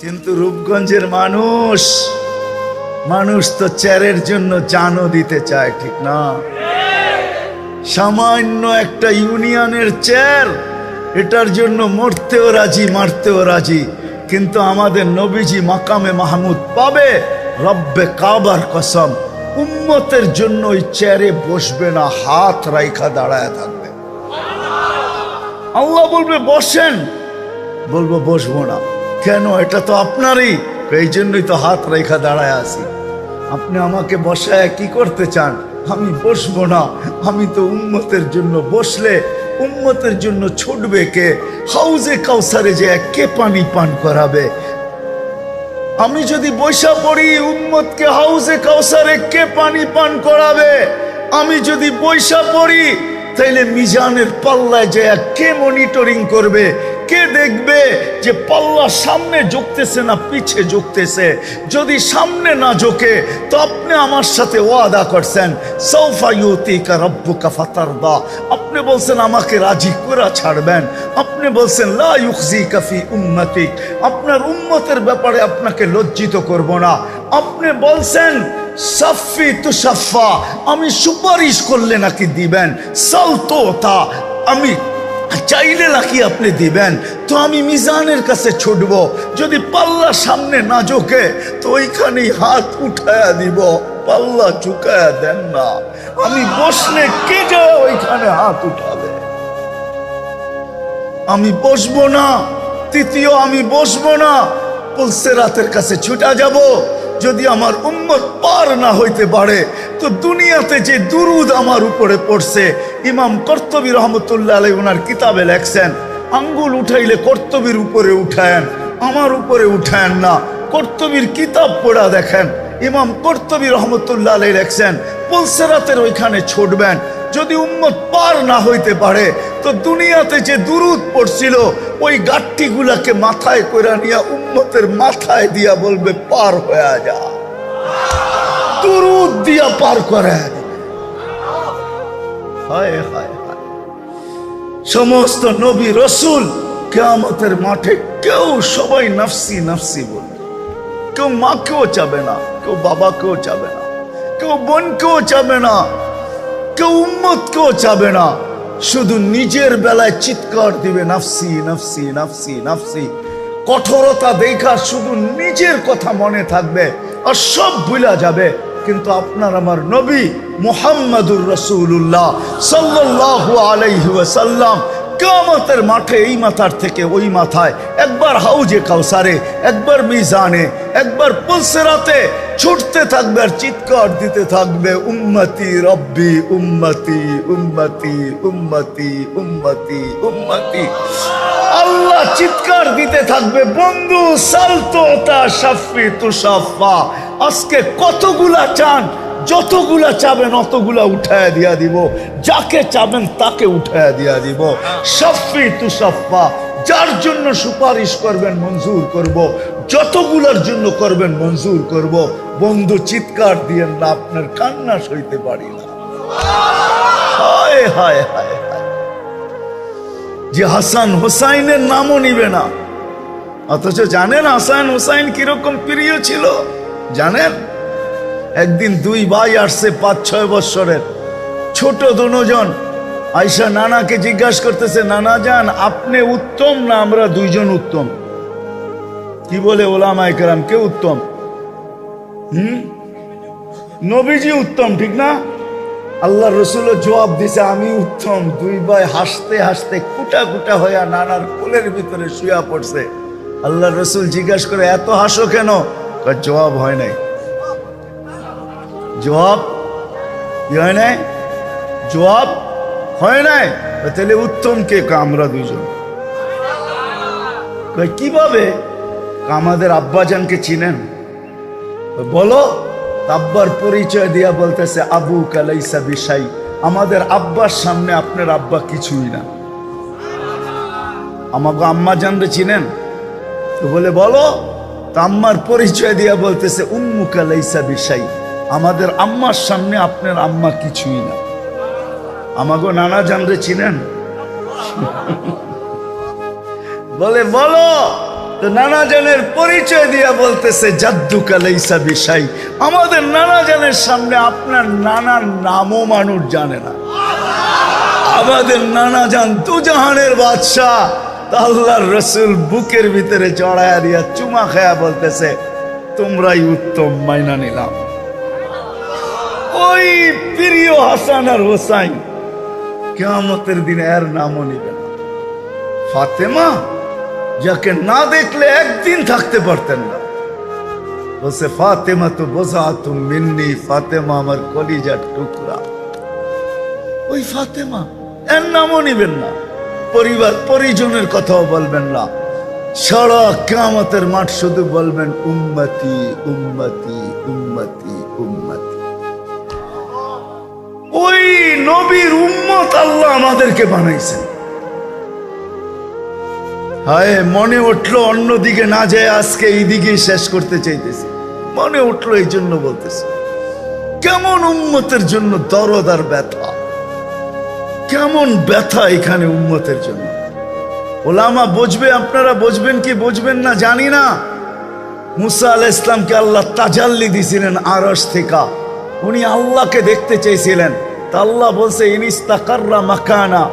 কিন্তু রূপগঞ্জের মানুষ তো চেয়ারের জন্য জানও দিতে চায়, ঠিক না? সামান্য একটা ইউনিয়নের চেয়ার, এটার জন্য মরতেও রাজি, মারতেও রাজি। কিন্তু আমাদের নবীজি মাকামে মাহমুদ পাবে, রব্বে কাবার কসম, উম্মতের জন্য ওই চেয়ারে বসবে না, হাত রাইখা দাঁড়ায় থাকবে। আল্লাহ বলবে বসেন, বলবো বসবো না। কেন? এটা তো আপনারই, এই জন্যই তো হাত রেখা দাঁড়ায় আছি। আপনি আমাকে বসায় কি করতে চান? আমি বসবো না। আমি তো উম্মতের জন্য, বসলে উম্মতের জন্য ছুটবে কে? হাউজে কাউসারে যে কে পানি পান করাবে? আমি যদি বৈশা পড়ি, উম্মতকে হাউজে কাউসারে কে পানি পান করাবে? আমি যদি বৈশা পড়ি, তাইলে মিজানের পাল্লায় যে কে মনিটরিং করবে? কে দেখবে যে পাল্লা সামনে ঝুঁকতেছে না পিছে ঝুঁকতেছে? যদি সামনে না ঝুঁকে, তো আপনি আমার সাথে ওয়াদা করছেন, সাউফা ইউতিকা রাব্বুকা ফাতারদা। আপনি বলছেন আমাকে রাজি করে ছাড়বেন। আপনি বলছেন লা ইউখজিকা ফি উম্মতিক, আপনার উম্মতের ব্যাপারে আপনাকে লজ্জিত করব না। আপনি বলছেন সাফি তুসাফা, আমি সুপারিশ করলে নাকি দিবেন। সালতোতা, আমি চাইলে নাকি আপনি দিবেন। তো আমি মিজানের কাছে ছুটবো, যদি পাল্লা সামনে না ঝোঁকে তো ওইখানেই হাত উঠায়া দিব। পাল্লা ঝুঁকায়া দেন না, আমি বসলে কে যায় ওইখানে হাত উঠাবে? আমি বসবো না। তৃতীয়, আমি বসবো না, পুলসেরাতের কাছে ছুটা যাব। যদি আমার উম্মত পার না হইতে পারে, তো দুনিয়াতে যে দুরুদ আমার উপরে পড়ছে, ইমাম কর্তবী রহমতুল্লাহ আলাইহি ওনার কিতাবে লেখছেন, আঙ্গুল উঠাইলে কর্তবীর উপরে উঠায়েন, আমার উপরে উঠায়েন না। কর্তবীর কিতাব পড়া দেখেন, ইমাম কর্তবী রহমতুল্লাহ আলাইহি লেখছেন, পুলসেরাতের ওইখানে ছুটবেন। যদি উম্মত পার না হইতে পারে, তো দুনিয়াতে যে দুরুদ পড়ছিল, ওই গাট্টিগুলাকে মাথায় কইরা নিয়া উম্মতের মাথায় দিয়া বলবে পার হয়ে যা, দুরুদ দিয়া পার করে। হায় হায় হায়, সমস্ত নবী রসুল কিয়ামতের মাঠে কেউ, সবাই নফসি নফসি বলবে। কেউ মাকেও চাবে না, কেউ বাবাকেও চাবে না, কেউ বোনকেও চাবে না, কেউ উম্মতকেও চাবে না। শুধু নিজের বেলায় চিৎকার দিবে নাফসি নাফসি নাফসি নাফসি। কঠোরতা দেখা শুধু নিজের কথা মনে থাকবে, আর সব ভুলা যাবে। কিন্তু আপনার আমার নবী মুহাম্মাদুর রাসূলুল্লাহ সাল্লাল্লাহু আলাইহি ওয়াসাল্লাম কিয়ামতের মাঠে এই মাথার থেকে ওই মাথায়, একবার হাউজে কাউসারে, একবার মিজানে, একবার পুলসিরাতে ছুটতে থাকবে আর চিৎকার দিতে থাকবে উম্মতি রব্বি উম্মতি উম্মতি উম্মতি উম্মতি উম্মতি। আল্লাহ চিৎকার দিতে থাকবে, বন্ধু সালতোতা শাফি তুসাফা। আজকে কতগুলা চান? যতগুলা চাবেন অতগুলা উঠায়া দিয়া দিব। যাকে চাবেন তাকে উঠায়া দিয়া দিব। শাফি তুসাফা, যার জন্য সুপারিশ করবেন মঞ্জুর করব, যতগুলার জন্য করবেন মঞ্জুর করব। বন্ধু চিৎকার দিয়েন না, আপনার কান্না সইতে পারি না। হায় হায় হায় হায়, যে হাসান হোসাইনের নামও নিবে না, অথচ জানেন হাসান হোসাইন কিরকম প্রিয় ছিল? জানেন, একদিন দুই ভাই আসছে 5-6 বৎসরের ছোট দুজন, আয়সা নানাকে জিজ্ঞাসা করতেছে, নানা যান আপনি উত্তম না আমরা দুইজন উত্তম? কি বলে ওলামায়ে কেরাম, কে উত্তম? নবীজি উত্তম, ঠিক না? আল্লাহ রসুলও জবাব দিছে আমি উত্তম। দুই ভাই হাসতে হাসতে কুটা কুটা হইয়া নানার কোলের ভিতরে শুয়া পড়ছে। আল্লাহ রসুল জিজ্ঞাসা করে, এত হাসো কেন? জবাব হয় নাই। জবাব কি হয় নাই? জবাব হয় নাই। তাহলে উত্তম কে? আমরা দুইজন। কিভাবে? আমাদের আব্বাজানকে চিনেন? বলো। আব্বার পরিচয় দিয়া বলতেছে আবু কালাইসা বিশাই, আমাদের আব্বার সামনে আপনার আব্বা কিছুই না। আমাকে আম্মা জানতে চিনেন? তো বলে বলো। তো আম্মার পরিচয় দিয়া বলতেছে উম্মু কালাইসা বিশাই, আমাদের আম্মার সামনে আপনার আম্মা কিছুই না। আমাকে নানা জানতে চিনেন? বলে বলো। তো নানা জানের পরিচয় দিয়া বলতেছে জাদ্দুকা লাইসা বিশাই, আমাদের নানা জানের সামনে আপনার নানার নামও মানুষ জানে না। আমাদের নানা জান দুজাহানের বাদশাহ। তা আল্লাহর রসুল বুকের ভিতরে জড়ায়া দিয়া চুমা খায়া বলতেছে তোমরাই উত্তম, মাইনা নিলাম। ওই প্রিয় হাসান আর হোসাইন কিয়ামতের দিনে এর নামও নিবে না। ফাতেমা যাকে না দেখলে একদিন থাকতে পারতেন না, বলছে ফাতেমা তো বোঝা তুমি মিন্নি, ফাতেমা আমার কলিজার টুকরা। ওই ফাতেমা এর নামও নিবেন না, পরিবার পরিজনের কথাও বলবেন না। সারা কিয়ামতের মাঠ শুধু বলবেন উম্মতি উম্মতি উম্মতি উম্মতি। ওই নবীর উম্মত আল্লাহ আমাদেরকে বানাইছেন। হায়, মনে উঠলো অন্যদিকে না যায় আজকে এই দিকেই শেষ করতে চাইতেছি, মনে উঠলো এই জন্য বলতেছি। কেমন উম্মতের জন্য দরদ আর ব্যথা, কেমন ব্যথা এখানে উম্মতের জন্য। ওলামা বুঝবে, আপনারা বুঝবেন কি বুঝবেন না জানি না। মুসা আলাইহিস সালামকে আল্লাহ তাজাল্লি দিয়েছিলেন আরশ থেকে, উনি আল্লাহকে দেখতে চেয়েছিলেন। তা আল্লাহ বলছে ইনিস্তাকাররা মাকানা,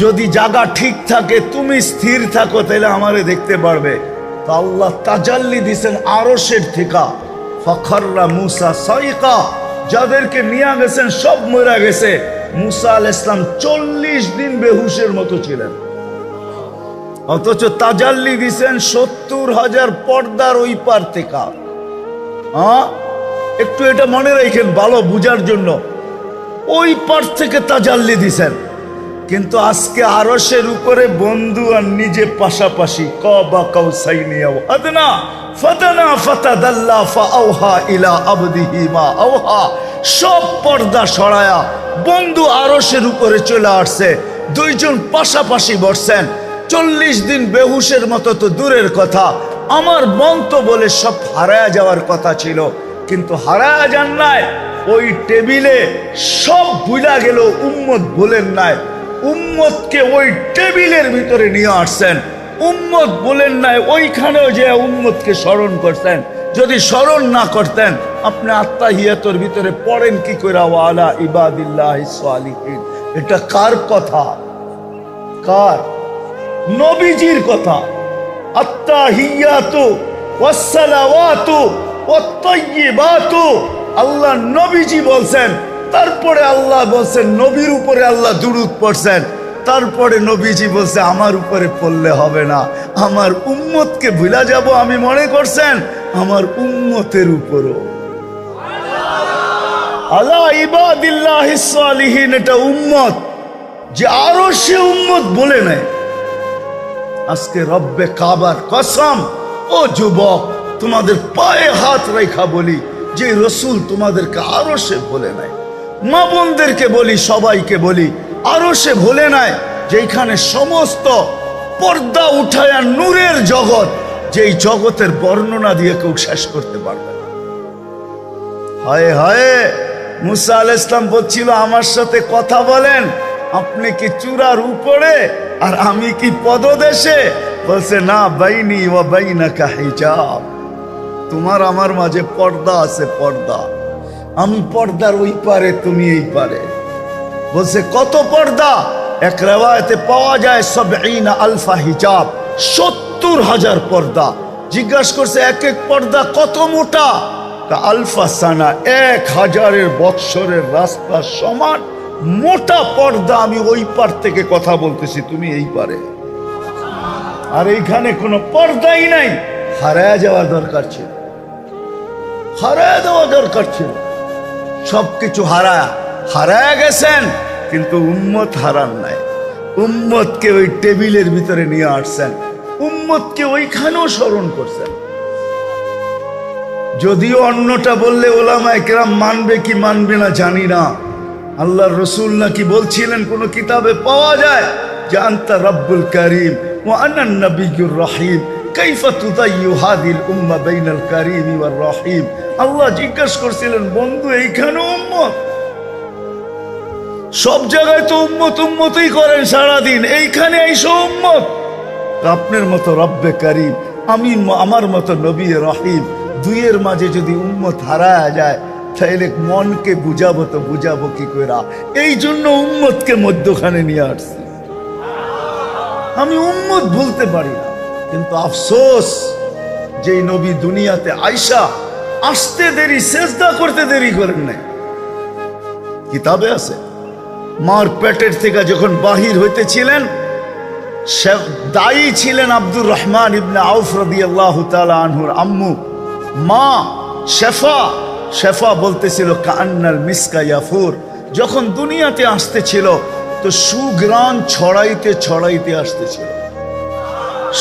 যদি জায়গা ঠিক থাকে, তুমি স্থির থাকো, তাহলে আমারে দেখতে পারবে। তা আল্লাহ তাজাল্লি দিয়েছেন আরশের থেকে। ফাখাররা মুসা সাইকা, যাদেরকে নিয়ে গেছেন সব মরে গেছে। মুসা আলাইহিস সালাম 40 দিন বেহুশের মতো ছিলেন, অথচ তাজাল্লি দিয়েছেন 70,000 পর্দার ওই পার থেকে। একটু এটা মনে রাখেন ভালো বুঝার জন্য, ওই পার থেকে তাজাল্লি দিয়েছেন। কিন্তু আজকে আরশের উপরে বন্ধু আর নিজে পাশাপাশি। কাবা কাউসাইনি আও আদনা ফাতানা ফাতাদাল্লা ফাআওহা ইলা আবদিহি মা আওহা। সব পর্দা সরায়া বন্ধু আরশের উপরে চলে আসছে, দুইজন পাশাপাশি বসছেন। 40 দিন বেহুশের মতো তো দূরের কথা, আমার মন তো বলে সব হারায়া যাওয়ার কথা ছিল, কিন্তু হারায়া যান নাই। ওই টেবিলে সব ভুলা গেল, উম্মত বলেন নাই। উম্মতকে ওই টেবিলের ভিতরে নিয়ে আসছেন, উম্মত বলেন নাই। ওইখানেও যে উম্মতকে স্মরণ করছেন। যদি স্মরণ না করতেন, আপনি আত্তাহিয়াতের ভিতরে পড়েন কি করে ওয়ালা ইবাদিল্লাহিস সালিহিন? এটা কার কথা? কার? নবীজির কথা। আত্তাহিয়াতু ওয়াসসালাওয়াতু ওয়াত-তাইয়্যিবাতু, আল্লাহ নবীজি বলছেন। তারপরে আল্লাহ বলছেন, নবীর উপরে আল্লাহ দুরূদ পড়ছেন। তারপরে নবীজি বলছে আমার উপরে পড়লে হবে না, আমার উম্মতকে ভুলা যাব আমি মনে করছেন, আমার উম্মতের উপরও। আলা ইবাদিল্লাহিস সালিহিন, এটা উম্মত যে আরো সে উম্মত বলে নেয়। আজকে রব্বে কাবার কসম, ও যুবক, তোমাদের পায়ে হাত রেখা বলি, যে রসুল তোমাদেরকে আরো সে বলে নাই। মা বোনদেরকে বলি, সবাইকে বলি, আরো সে ভুলে নাই, যেখানে সমস্ত পর্দা উঠায়া নূরের জগৎ, যেই জগতের বর্ণনা দিয়ে কেউ শেষ করতে পারবে না। হায় হায়, মুসা আলাইহিস সালাম বলছিল আমার সাথে কথা বলেন, আপনি কি চূড়ার উপরে আর আমি কি পদদেশে? বলছে না, বাইনি ওয়া বাইনাকা হিজাব, তোমার আমার মাঝে পর্দা আছে, পর্দা। আমি পর্দার ওই পারে, তুমি এই পারে। বলছে কত পর্দা? এক রিওয়ায়াতে পাওয়া যায় ৭০ আলফা হিজাব, ৭০,০০০ পর্দা। জিজ্ঞাসা করছে এক এক পর্দা কত মোটা? তা আলফা সানা, ১,০০০ বৎসরের রাস্তা সমান মোটা পর্দা। আমি ওই পার থেকে কথা বলতেছি, তুমি এই পারে। আর এইখানে কোনো পর্দাই নাই। হারায়া যাওয়ার দরকার ছিল, হারায়া দেওয়া দরকার ছিল। সবকিছু হারায়া গেছেন, কিন্তু উম্মত হারান নাই। উম্মতকে ওই টেবিলের ভিতরে নিয়ে আসছেন, উম্মতকে ওইখানেও স্মরণ করছেন। যদিও অন্যটা বললে ওলামায়ে কেরাম মানবে কি মানবে না জানি না। আল্লাহর রসুল নাকি বলছিলেন, কোন কিতাবে পাওয়া যায় যে আনতা রব্বুল করিম ওয়া আনান নবিয়্যুর রহিম, কাইফা তুদাইয়্যু হাযিল উম্মাহ বাইনাল করিম ওয়ার রহিম। আল্লাহ জিজ্ঞাসা করছিলেন, বন্ধু এইখানে উম্মত, সব জায়গায় তো উম্মত উম্মতই করেন সারাদিন, এইখানে এইসব উম্মত। আপনার মতো রব্বে করিম আমি আমার মতো নবী রহিম দুইয়ের মাঝে যদি উম্মত হারায় যায় তাহলে মনকে বুঝাবো তো বুঝাবো কি করে? এই জন্য উম্মতকে মধ্যখানে নিয়ে আসছি। আমি উম্মত ভুলতে পারি না, কিন্তু আফসোস যে নবী দুনিয়াতে আয়সা আসতে দেরি, সেজদা করতে দেরি করেন নাই। কিতাবে আছে মার পেটের থেকে যখন বাহির হইতেছিলেন, দায়ী ছিলেন আব্দুর রহমান ইবনে আউফ রাদিয়াল্লাহু তাআলা আনহুর আম্মু মা শেফা। শেফা বলতেছিল কান্নাল মিসকা ইয়াফুর। যখন দুনিয়াতে আসতেছিল তো সুগ্রাণ ছড়াইতে ছড়াইতে আসতেছিল,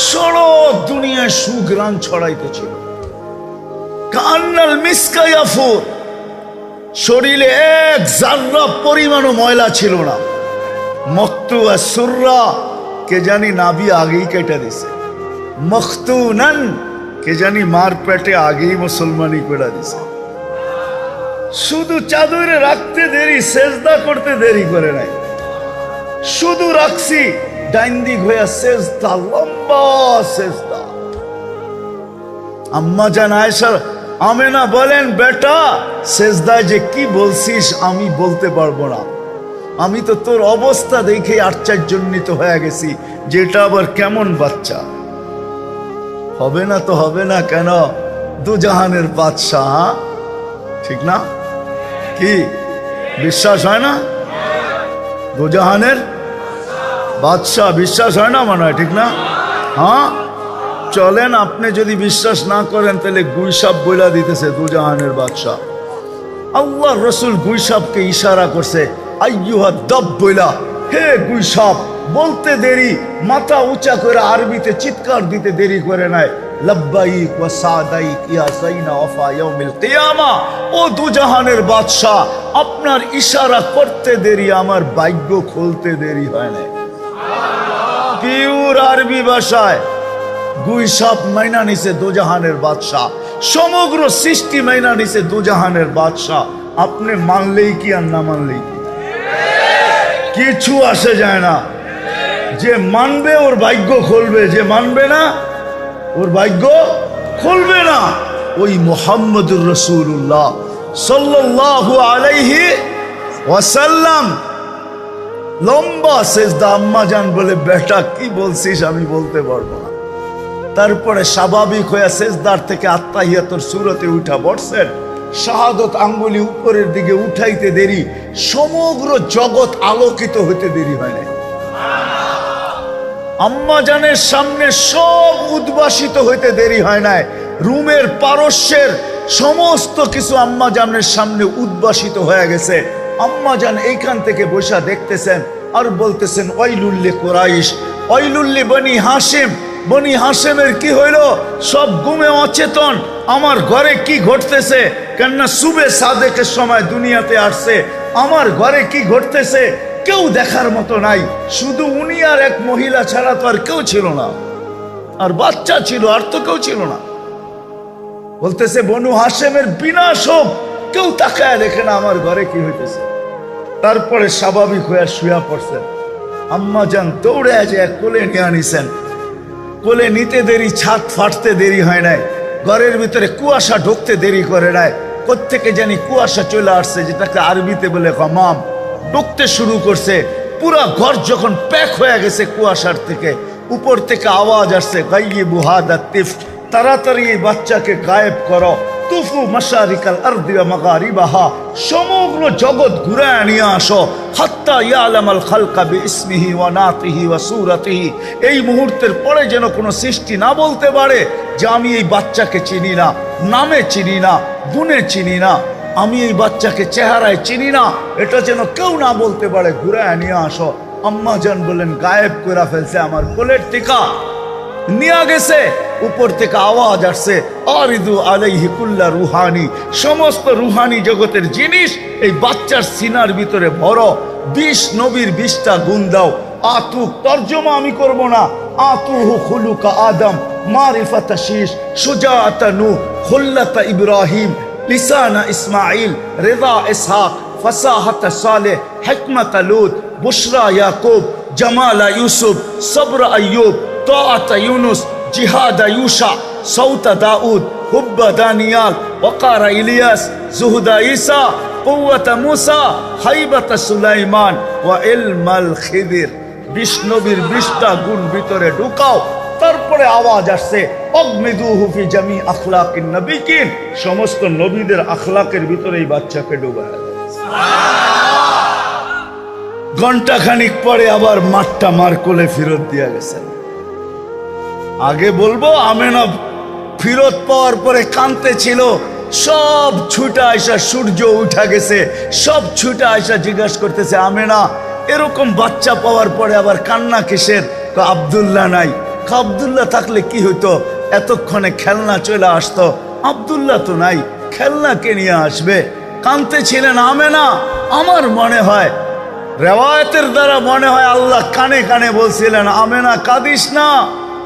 সারা দুনিয়ায় সুগ্রাণ ছড়াইতেছিল। কান্নাল মিসকা ইয়াফুর, শরীরে এক জাররা পরিমাণও ময়লা ছিল না। মক্তু আর সুররা, কে জানি নাবি আগেই কেটে দিছে। মখতুনান, কে জানি মার পেটে আগেই মুসলমানি করে দিছে। শুধু চাদরে রাখতে দেরি, সেজদা করতে দেরি করে নাই। শুধু রাখছি ডাইন দিক হইয়া সেজদা, লম্বা সেজদা। আম্মা জান আয়েশা আমেনা বলেন, বেটা সেজদায় যে কি বলছিস আমি বলতে পারবো না, আমি তো তোর অবস্থা দেখে আশ্চর্যান্বিত হয়ে গেছি, যেটা আবার কেমন বাচ্চা হবে না তো হবে না কেন? দুজাহানের বাদশাহ, ঠিক না? কি বিশ্বাস হয় না? দুজাহানের বাদশাহ, বিশ্বাস হয় না মনে হয়, ঠিক না? হ্যাঁ চলেন, আপনি যদি বিশ্বাস না করেন তাহলে গুইসাব বইলা দিতেছে দুজাহানের বাদশাহ। আল্লাহ রসুল গুইসাবকে ইশারা করছে, আইয়ুহা দাব বইলা, হে গুইসাব। বলতে দেরি, মাথা উঁচা করে আরবিতে চিৎকার দিতে দেরি করে নাই, লব্বাইক ওয়া সাদাইক ইয়া যাইনা ওয়াফা ইয়াউমিল কিয়ামা। ও দুজাহানের বাদশাহ, আপনার ইশারা করতে দেরি, আমার ভাগ্য খুলতে দেরি হয় না। পিওর আরবি ভাষায় গুইসাব মাইনা নিছে দুজাহানের বাদশাহ, সমগ্র সৃষ্টি মাইনা নিছে দুজাহানের বাদশাহ। আপনি মানলেই কি আর না মানলেই কি, কিছু আসে যায় না। যে মানবে ওর ভাগ্য খুলবে, যে মানবে না ওর ভাগ্য খুলবে না। ওই মুহাম্মদুর রাসূলুল্লাহ সাল্লাল্লাহু আলাইহি ওয়াসাল্লাম লম্বা সেজদা। আম্মা জান বলে, বেটা কি বলছিস আমি বলতে পারবো না। তারপরে স্বাভাবিক হয়ে সেজদার থেকে আত্তাহিয়াতুর সূরতে উঠা বসছেন। শাহাদত আঙ্গুলি উপরের দিকে উঠাইতে দেরি, সমগ্র জগৎ আলোকিত হইতে দেরি হয় না। আম্মা জানের সামনে সব উদ্ভাসিত হইতে দেরি হয় নাই। রুমের পারস্যের সমস্ত কিছু আম্মা জানের সামনে উদ্ভাসিত হয়ে গেছে। আম্মা জান এইখান থেকে বসা দেখতেছেন আর বলতেছেন, ওয়াইলুল্লি কুরাইশ, ওয়াইলুল্লি বনি হাশিম। বনি হাশেমের কি হইল? সব ঘুমে অচেতন। আমার ঘরে কি ঘটতেছে? কেননা সুবে সাদেকের সময় দুনিয়াতে আসছে। আমার ঘরে কি ঘটতেছে কেউ দেখার মতো নাই। শুধু উনি আর এক মহিলা ছাড়া তো আর কেউ ছিল না, আর বাচ্চা ছিল, আর তো কেউ ছিল না। বলতেছে বনু হাশেমের বিনাশ হোক, কেউ তাকায় দেখে না আমার ঘরে কি হইতেছে। তারপরে স্বাভাবিক হয়ে শুয়া পড়ছেন। আম্মা জান দৌড়ে যায় কোলে নিয়ে আনিছেন। কোলে নিতে দেরি, ছাদ ফাটতে দেরি হয় নাই, ঘরের ভিতরে কুয়াশা ঢুকতে দেরি করে নাই। কোত্থেকে জানি কুয়াশা চলে আসছে, যেটাকে আরবিতে বলে গমাম, ঢুকতে শুরু করছে। পুরা ঘর যখন প্যাক হয়ে গেছে কুয়াশার থেকে, উপর থেকে আওয়াজ আসছে, গাইয়িবু হাদা তিফ, তাড়াতাড়ি এই বাচ্চাকে গায়েব করো। তুফু মাশারিকাল আরদি ওয়া মাগারিবাহা, সমগ্র জগৎ ঘুরায় নিয়ে আসো। হাত্তা ইয়ালামাল খালকা বিইসমিহি ওয়া নাতিহি ওয়া সূরাতিহি, এই মুহূর্তের পরে যেন কোনো সৃষ্টি না বলতে পারে যে আমি এই বাচ্চাকে চিনি না, নামে চিনি না, গুণে চিনি না, আমি এই বাচ্চাকে চেহারায় চিনি না, এটা যেন কেউ না বলতে পারে। ঘুরায় নিয়ে আসো। আম্মা জান বলেন, গায়েব করে ফেলছে, আমার কোলের টিকা নিয়ে গেছে। উপর থেকে আওয়াজ আসছে, আরিদু আলাইহি কুল্লা রুহানি, সমস্ত রুহানি জগতের জিনিস এই বাচ্চার সিনার ভিতরে ভরো। 20 নবীর 20টা গুণ দাও। আতু, তর্জমা আমি করব না। আতুহু খুলুকা আদম, মারিফাতা শীশ, সুজাআতা নূহ, খুল্লাতা ইব্রাহিম, লিসানা ইসমাইল, রিদা ইসহাক, ফাসাহাতা সালেহ, হিকমাতা লূত, বুশরা ইয়াকুব, জামালা ইউসুফ, সবর আইয়ুব, তাআতা ইউনুস, জিহাদা ইউসা, সৌতা দাউদ, হুব্বা দানিয়াল, ওয়াকারা ইলিয়াস, জুহুদা ঈসা, কুওয়াতা মুসা, হাইবাতা সুলাইমান, ওয়া ইলমাল খিদির। 20 নবীর 20টা গুণ ভিতরে ঢুকাও। তারপরে আওয়াজ আসছে, অগমিদুহু ফি জামি আখলাকিন নবিয়িন, সমস্ত নবীদের আখলাকের ভিতরে এই বাচ্চাকে ডুবায় দাও। ঘন্টা খানিক পরে আবার মাঠটা মার কোলে ফেরত দিয়া গেছেন। আগে বলবো আমেনা ফিরত পাওয়ার পরে কাঁদতে ছিল, সব ছুটা আইসা, সূর্য উঠা গেছে, সব ছুটা আইসা জিজ্ঞাসা করতেছে, আমেনা এরকম বাচ্চা পাওয়ার পরে আবার কান্না কিসের? আব্দুল্লাহ নাই। আব্দুল্লাহ থাকলে কি হইতো? এতক্ষণে খেলনা চলে আসতো। আব্দুল্লাহ তো নাই, খেলনা কে নিয়ে আসবে? কাঁদতে ছিলেন আমেনা। আমার মনে হয়, রেওয়ায়তের দ্বারা মনে হয় আল্লাহ কানে কানে বলছিলেন, আমেনা কাঁদিস না,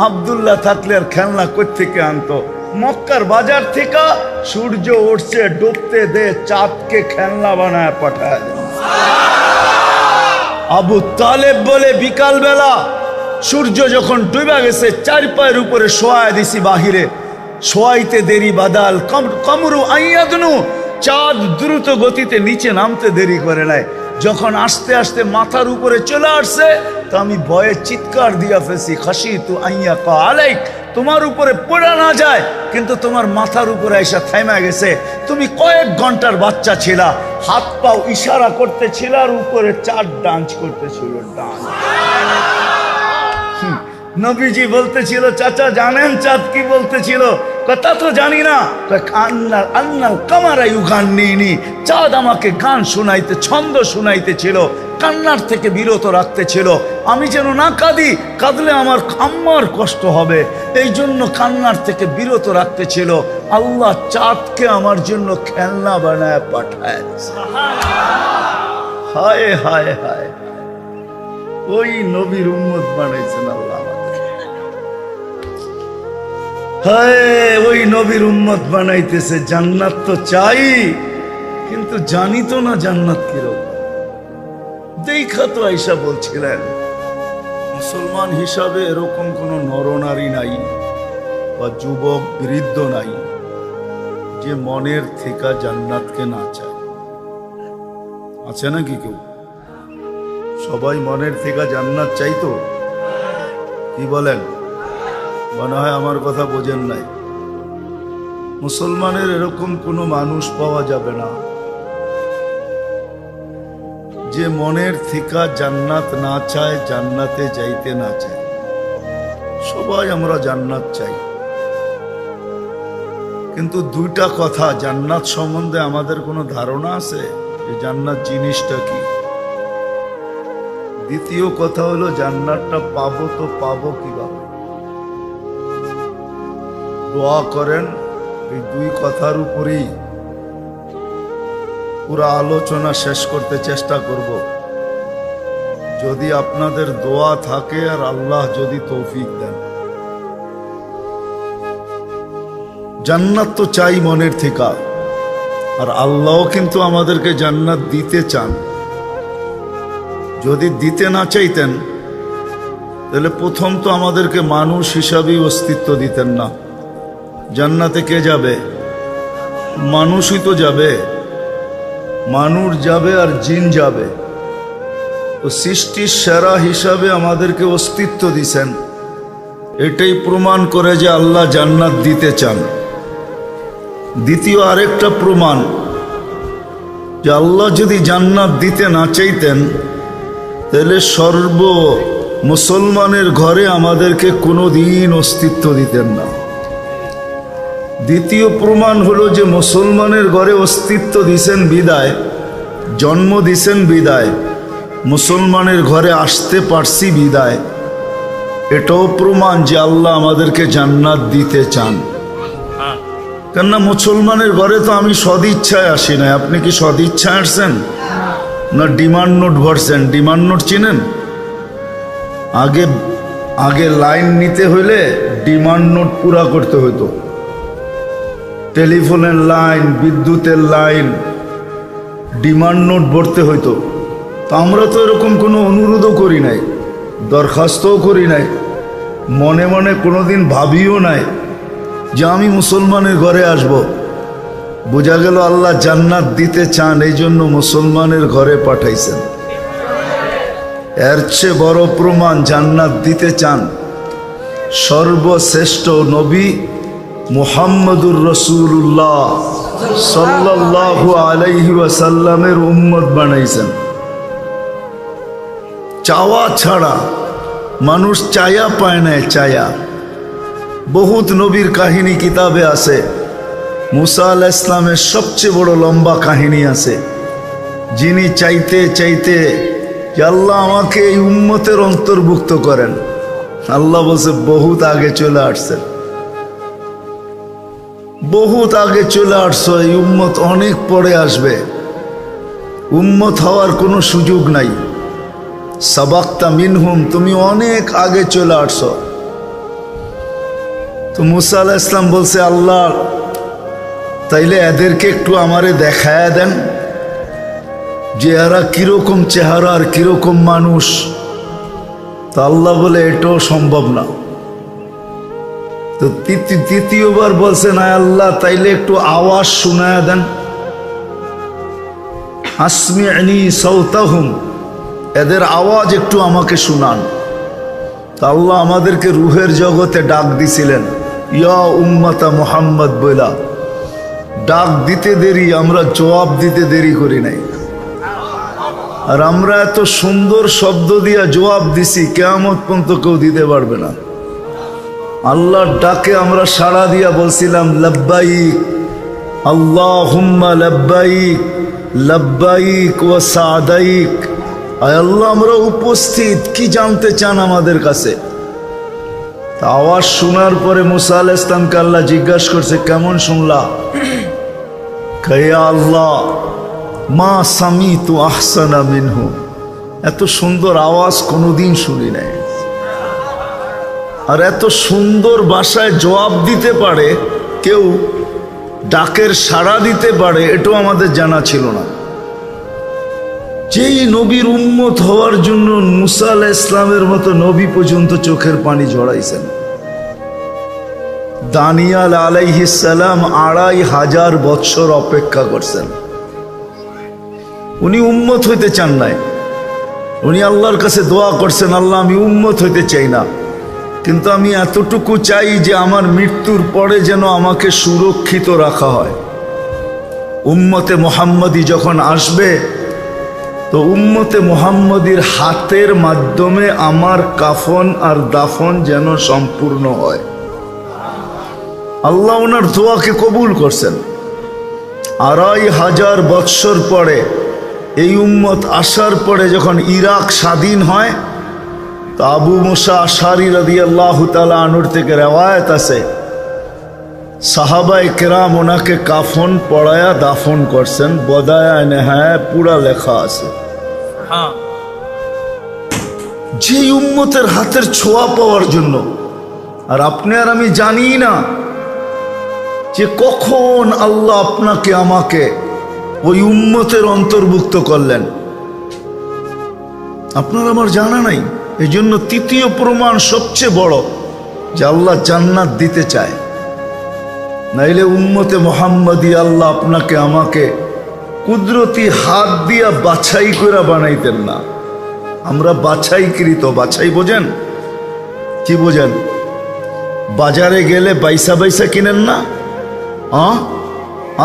আব্দুল্লাহ থাকলে আর খেলনা কোত্থেকে আনতো? মক্কার বাজার থেকে সূর্য উঠছে, ডুবতে দে, চাঁদকে খেলনা বানায় পাঠায় দেন। আবু তালেব বলে, বিকাল বেলা সূর্য যখন ডুবে গেছে, 4 পায়ের উপরে শোয়ায় দিছি বাহিরে, শোয়াইতে দেরি বাদাল কমরু আইয়াদনু, চাঁদ দ্রুত গতিতে নিচে নামতে দেরি করে নাই। যখন আস্তে আস্তে মাথার উপরে চলে আসছে, তো আমি ভয়ে চিৎকার দিয়া ফেলছি, খাশিতু আইয়াকা আলাইক, তোমার উপরে পড়া না যায়, কিন্তু তোমার মাথার উপরে এসে থেমে গেছে। তুমি কয়েক ঘন্টার বাচ্চা ছিলা, হাত পাও ইশারা করতেছিল, আর উপরে চাঁদ ডান্স করতেছিল, ডান্স। নবীজি বলতেছিল, চাচা জানেন চাঁদ কি বলতেছিল? কথা তো জানি না। আন্নাল কামারা ইউগান্নিনি, চাঁদ আমাকে গান শোনাইতে, ছন্দ শোনাইতেছিল, কান্নার থেকে বিরত রাখতেছিল। আমি যেন না কাঁদি, কাঁদলে আমার আম্মার কষ্ট হবে, এই জন্য কান্নার থেকে বিরত রাখতেছিল। আল্লাহ চাঁদকে আমার জন্য খেলনা বানায় পাঠায়। হায় হায় হায়, ওই নবীর উম্মত বানাইছেন আল্লাহ। হায়, ওই নবীর উম্মত বানাইতেছে। জান্নাত তো চাই, কিন্তু জানি তো না জান্নাত কিরকম। দেখা তো আয়েশা বলছিলেন, মুসলমান হিসাবে এরকম কোনো নরনারী নাই বা যুবক বৃদ্ধ নাই যে মনের থেকে জান্নাতকে না চায়। আছে নাকি কেউ? সবাই মনের থেকে জান্নাত চাইতো? কি বলেন? মনে হয় আমার কথা বোঝেন নাই। মুসলমানের এরকম কোনো মানুষ পাওয়া যাবে না যে মনের থেকে জান্নাত না চায়, জান্নাতে যাইতে না চায়। সবাই আমরা জান্নাত চাই, কিন্তু দুইটা কথা জান্নাত সম্বন্ধে আমাদের কোনো ধারণা আছে যে জান্নাত জিনিসটা কি? দ্বিতীয় কথা হলো, জান্নাতটা পাবো তো পাবো কিভাবে? দোয়া করেন, এই দুই কথার উপরেই পুরা আলোচনা শেষ করতে চেষ্টা করব, যদি আপনাদের দোয়া থাকে আর আল্লাহ যদি তৌফিক দেন। জান্নাত তো চাই মনের থেকে, আর আল্লাহ কিন্তু আমাদেরকে জান্নাত দিতে চান। যদি দিতে না চাইতেন, তাহলে প্রথম তো আমাদেরকে মানুষ হিসাবেই অস্তিত্ব দিতেন না। জান্নাতে কে যাবে? মানুষই তো যাবে। মানুষ যাবে আর জিন যাবে। তো সৃষ্টির সেরা হিসাবে আমাদেরকে অস্তিত্ব দিছেন, এটাই প্রমাণ করে যে আল্লাহ জান্নাত দিতে চান। দ্বিতীয় আরেকটা প্রমাণ যে আল্লাহ যদি জান্নাত দিতে না চাইতেন, তাহলে সর্ব মুসলমানের ঘরে আমাদেরকে কোনোদিন অস্তিত্ব দিতেন না। দ্বিতীয় প্রমাণ হলো যে মুসলমানের ঘরে অস্তিত্ব দিছেন বিদায়, জন্ম দিছেন বিদায়, মুসলমানের ঘরে আসতে পারছি বিদায়, এটাও প্রমাণ যে আল্লাহ আমাদেরকে জান্নাত দিতে চান। কেননা মুসলমানের ঘরে তো আমি সদিচ্ছায় আসি নাই। আপনি কি সদিচ্ছায় আসছেন না ডিমান্ড নোট ভরছেন? ডিমান্ড নোট চিনেন? আগে লাইন নিতে হইলে ডিমান্ড নোট পুরা করতে হইতো। টেলিফোনের লাইন, বিদ্যুতের লাইন, ডিমান্ড নোট ভরতে হইতো। তো আমরা তো এরকম কোনো অনুরোধও করি নাই, দরখাস্তও করি নাই। মনে মনে কোনোদিন ভাবিও নাই যে আমি মুসলমানের ঘরে আসব। বোঝা গেল আল্লাহ জান্নাত দিতে চান, এই জন্য মুসলমানের ঘরে পাঠাইছেন। এর চেয়ে বড় প্রমাণ জান্নাত দিতে চান সর্বশ্রেষ্ঠ নবী মুহাম্মদুর রাসূলুল্লাহ সাল্লাল্লাহু আলাইহি ওয়াসাল্লামের উম্মত বানাইছেন। চাওয়া ছাড়া মানুষ চায়া পায় না, চায়া। বহুত নবীর কাহিনী কিতাবে আছে। মুসা আলাইহিস সালামের সবচেয়ে বড় লম্বা কাহিনী আছে, যিনি চাইতে চাইতে যে আল্লাহ আমাকে এই উম্মতের অন্তর্ভুক্ত করেন, আল্লাহ বলছে বহুত আগে চলে আসছেন, বহুত আগে চলে আসছো, এই উম্মত অনেক পরে আসবে, উম্মত হওয়ার কোনো সুযোগ নাই। সাবাক্তা মিনহুম, তুমি অনেক আগে চলে আসছো। তো মুসা আলাইহিস সালাম বলছে আল্লাহ তাইলে এদেরকে একটু আমারে দেখায়া দেন যে এরা কিরকম চেহারা আর কিরকম মানুষ। তা আল্লাহ বলে এটাও সম্ভব না। তো তৃতীয়বার বলছেন আয় আল্লাহ তাইলে একটু আওয়াজ শোনায়া দেন, আসমি'নি সাওতাহুম, এদের আওয়াজ একটু আমাকে শুনান। তা আল্লাহ আমাদেরকে রুহের জগতে ডাক দিছিলেন, ইয়া উম্মাতা মুহাম্মদ বইলা। ডাক দিতে দেরি, আমরা জবাব দিতে দেরি করি নাই। আর আমরা এত সুন্দর শব্দ দিয়া জবাব দিছি, কিয়ামত পর্যন্ত কেউ দিতে পারবে না। আল্লাহর ডাকে আমরা সাড়া দিয়া বলছিলাম লাব্বাইক আল্লাহুম্মা লাব্বাইক লাব্বাইক ওয়া সাদাইক। আয় আল্লাহ আমরা উপস্থিত, কি জানতে চান আমাদের কাছে? আওয়াজ শোনার পরে মুসা আলাইহিস সালামকে আল্লাহ জিজ্ঞাসা করছে কেমন শুনলা? কয়া আল্লাহ মা সামিতু আহসানা মিনহু, এত সুন্দর আওয়াজ কোনোদিন শুনি নাই। আর এত সুন্দর ভাষায় জবাব দিতে পারে কেউ, ডাকের সাড়া দিতে পারে, এটাও আমাদের জানা ছিল না। যেই নবীর উম্মত হওয়ার জন্য মুসা আলাইহিস সালামের মতো নবী পর্যন্ত চোখের পানি ঝরাইছেন। দানিয়াল আলাইহিস সালাম 2500 বৎসর অপেক্ষা করছেন। উনি উম্মত হইতে চান নাই, উনি আল্লাহর কাছে দোয়া করছেন, আল্লাহ আমি উম্মত হইতে চাই না, কিন্তু আমি এতটুকু চাই যে আমার মৃত্যুর পরে যেন আমাকে সুরক্ষিত রাখা হয়। উম্মতে মুহাম্মদী যখন আসবে তো উম্মতে মুহাম্মদীর হাতের মাধ্যমে আমার কাফন আর দাফন যেন সম্পূর্ণ হয়। আল্লাহ ওনার দোয়াকে কবুল করছেন। 2500 বৎসর পরে এই উম্মত আসার পরে যখন ইরাক স্বাধীন হয়, তো আবু মুসা আশআরী রাদিয়াল্লাহু তাআলা আনহু থেকে রওয়ায়াত আছে, সাহাবায়ে কেরাম ওনাকে কাফন পরায়া দাফন করছেন। বদায়া নেহায়া পুরা লেখা আছে। যে উম্মতের হাতের ছোঁয়া পাওয়ার জন্য। আর আপনি আর আমি জানি না যে কখন আল্লাহ আপনাকে আমাকে ওই উম্মতের অন্তর্ভুক্ত করলেন, আপনার আমার জানা নাই। এই জন্য তৃতীয় প্রমাণ সবচেয়ে বড় যে আল্লাহ জান্নাত দিতে চায়। নাইলে উম্মতে মুহাম্মদী আল্লাহ আপনাকে আমাকে কুদরতি হাত দিয়া বাছাই করে বানাইতেন না। আমরা বাছাইকৃত, বাছাই বোঝেন? কি বোঝেন? বাজারে গেলে বাইসা বাইসা কিনেন না?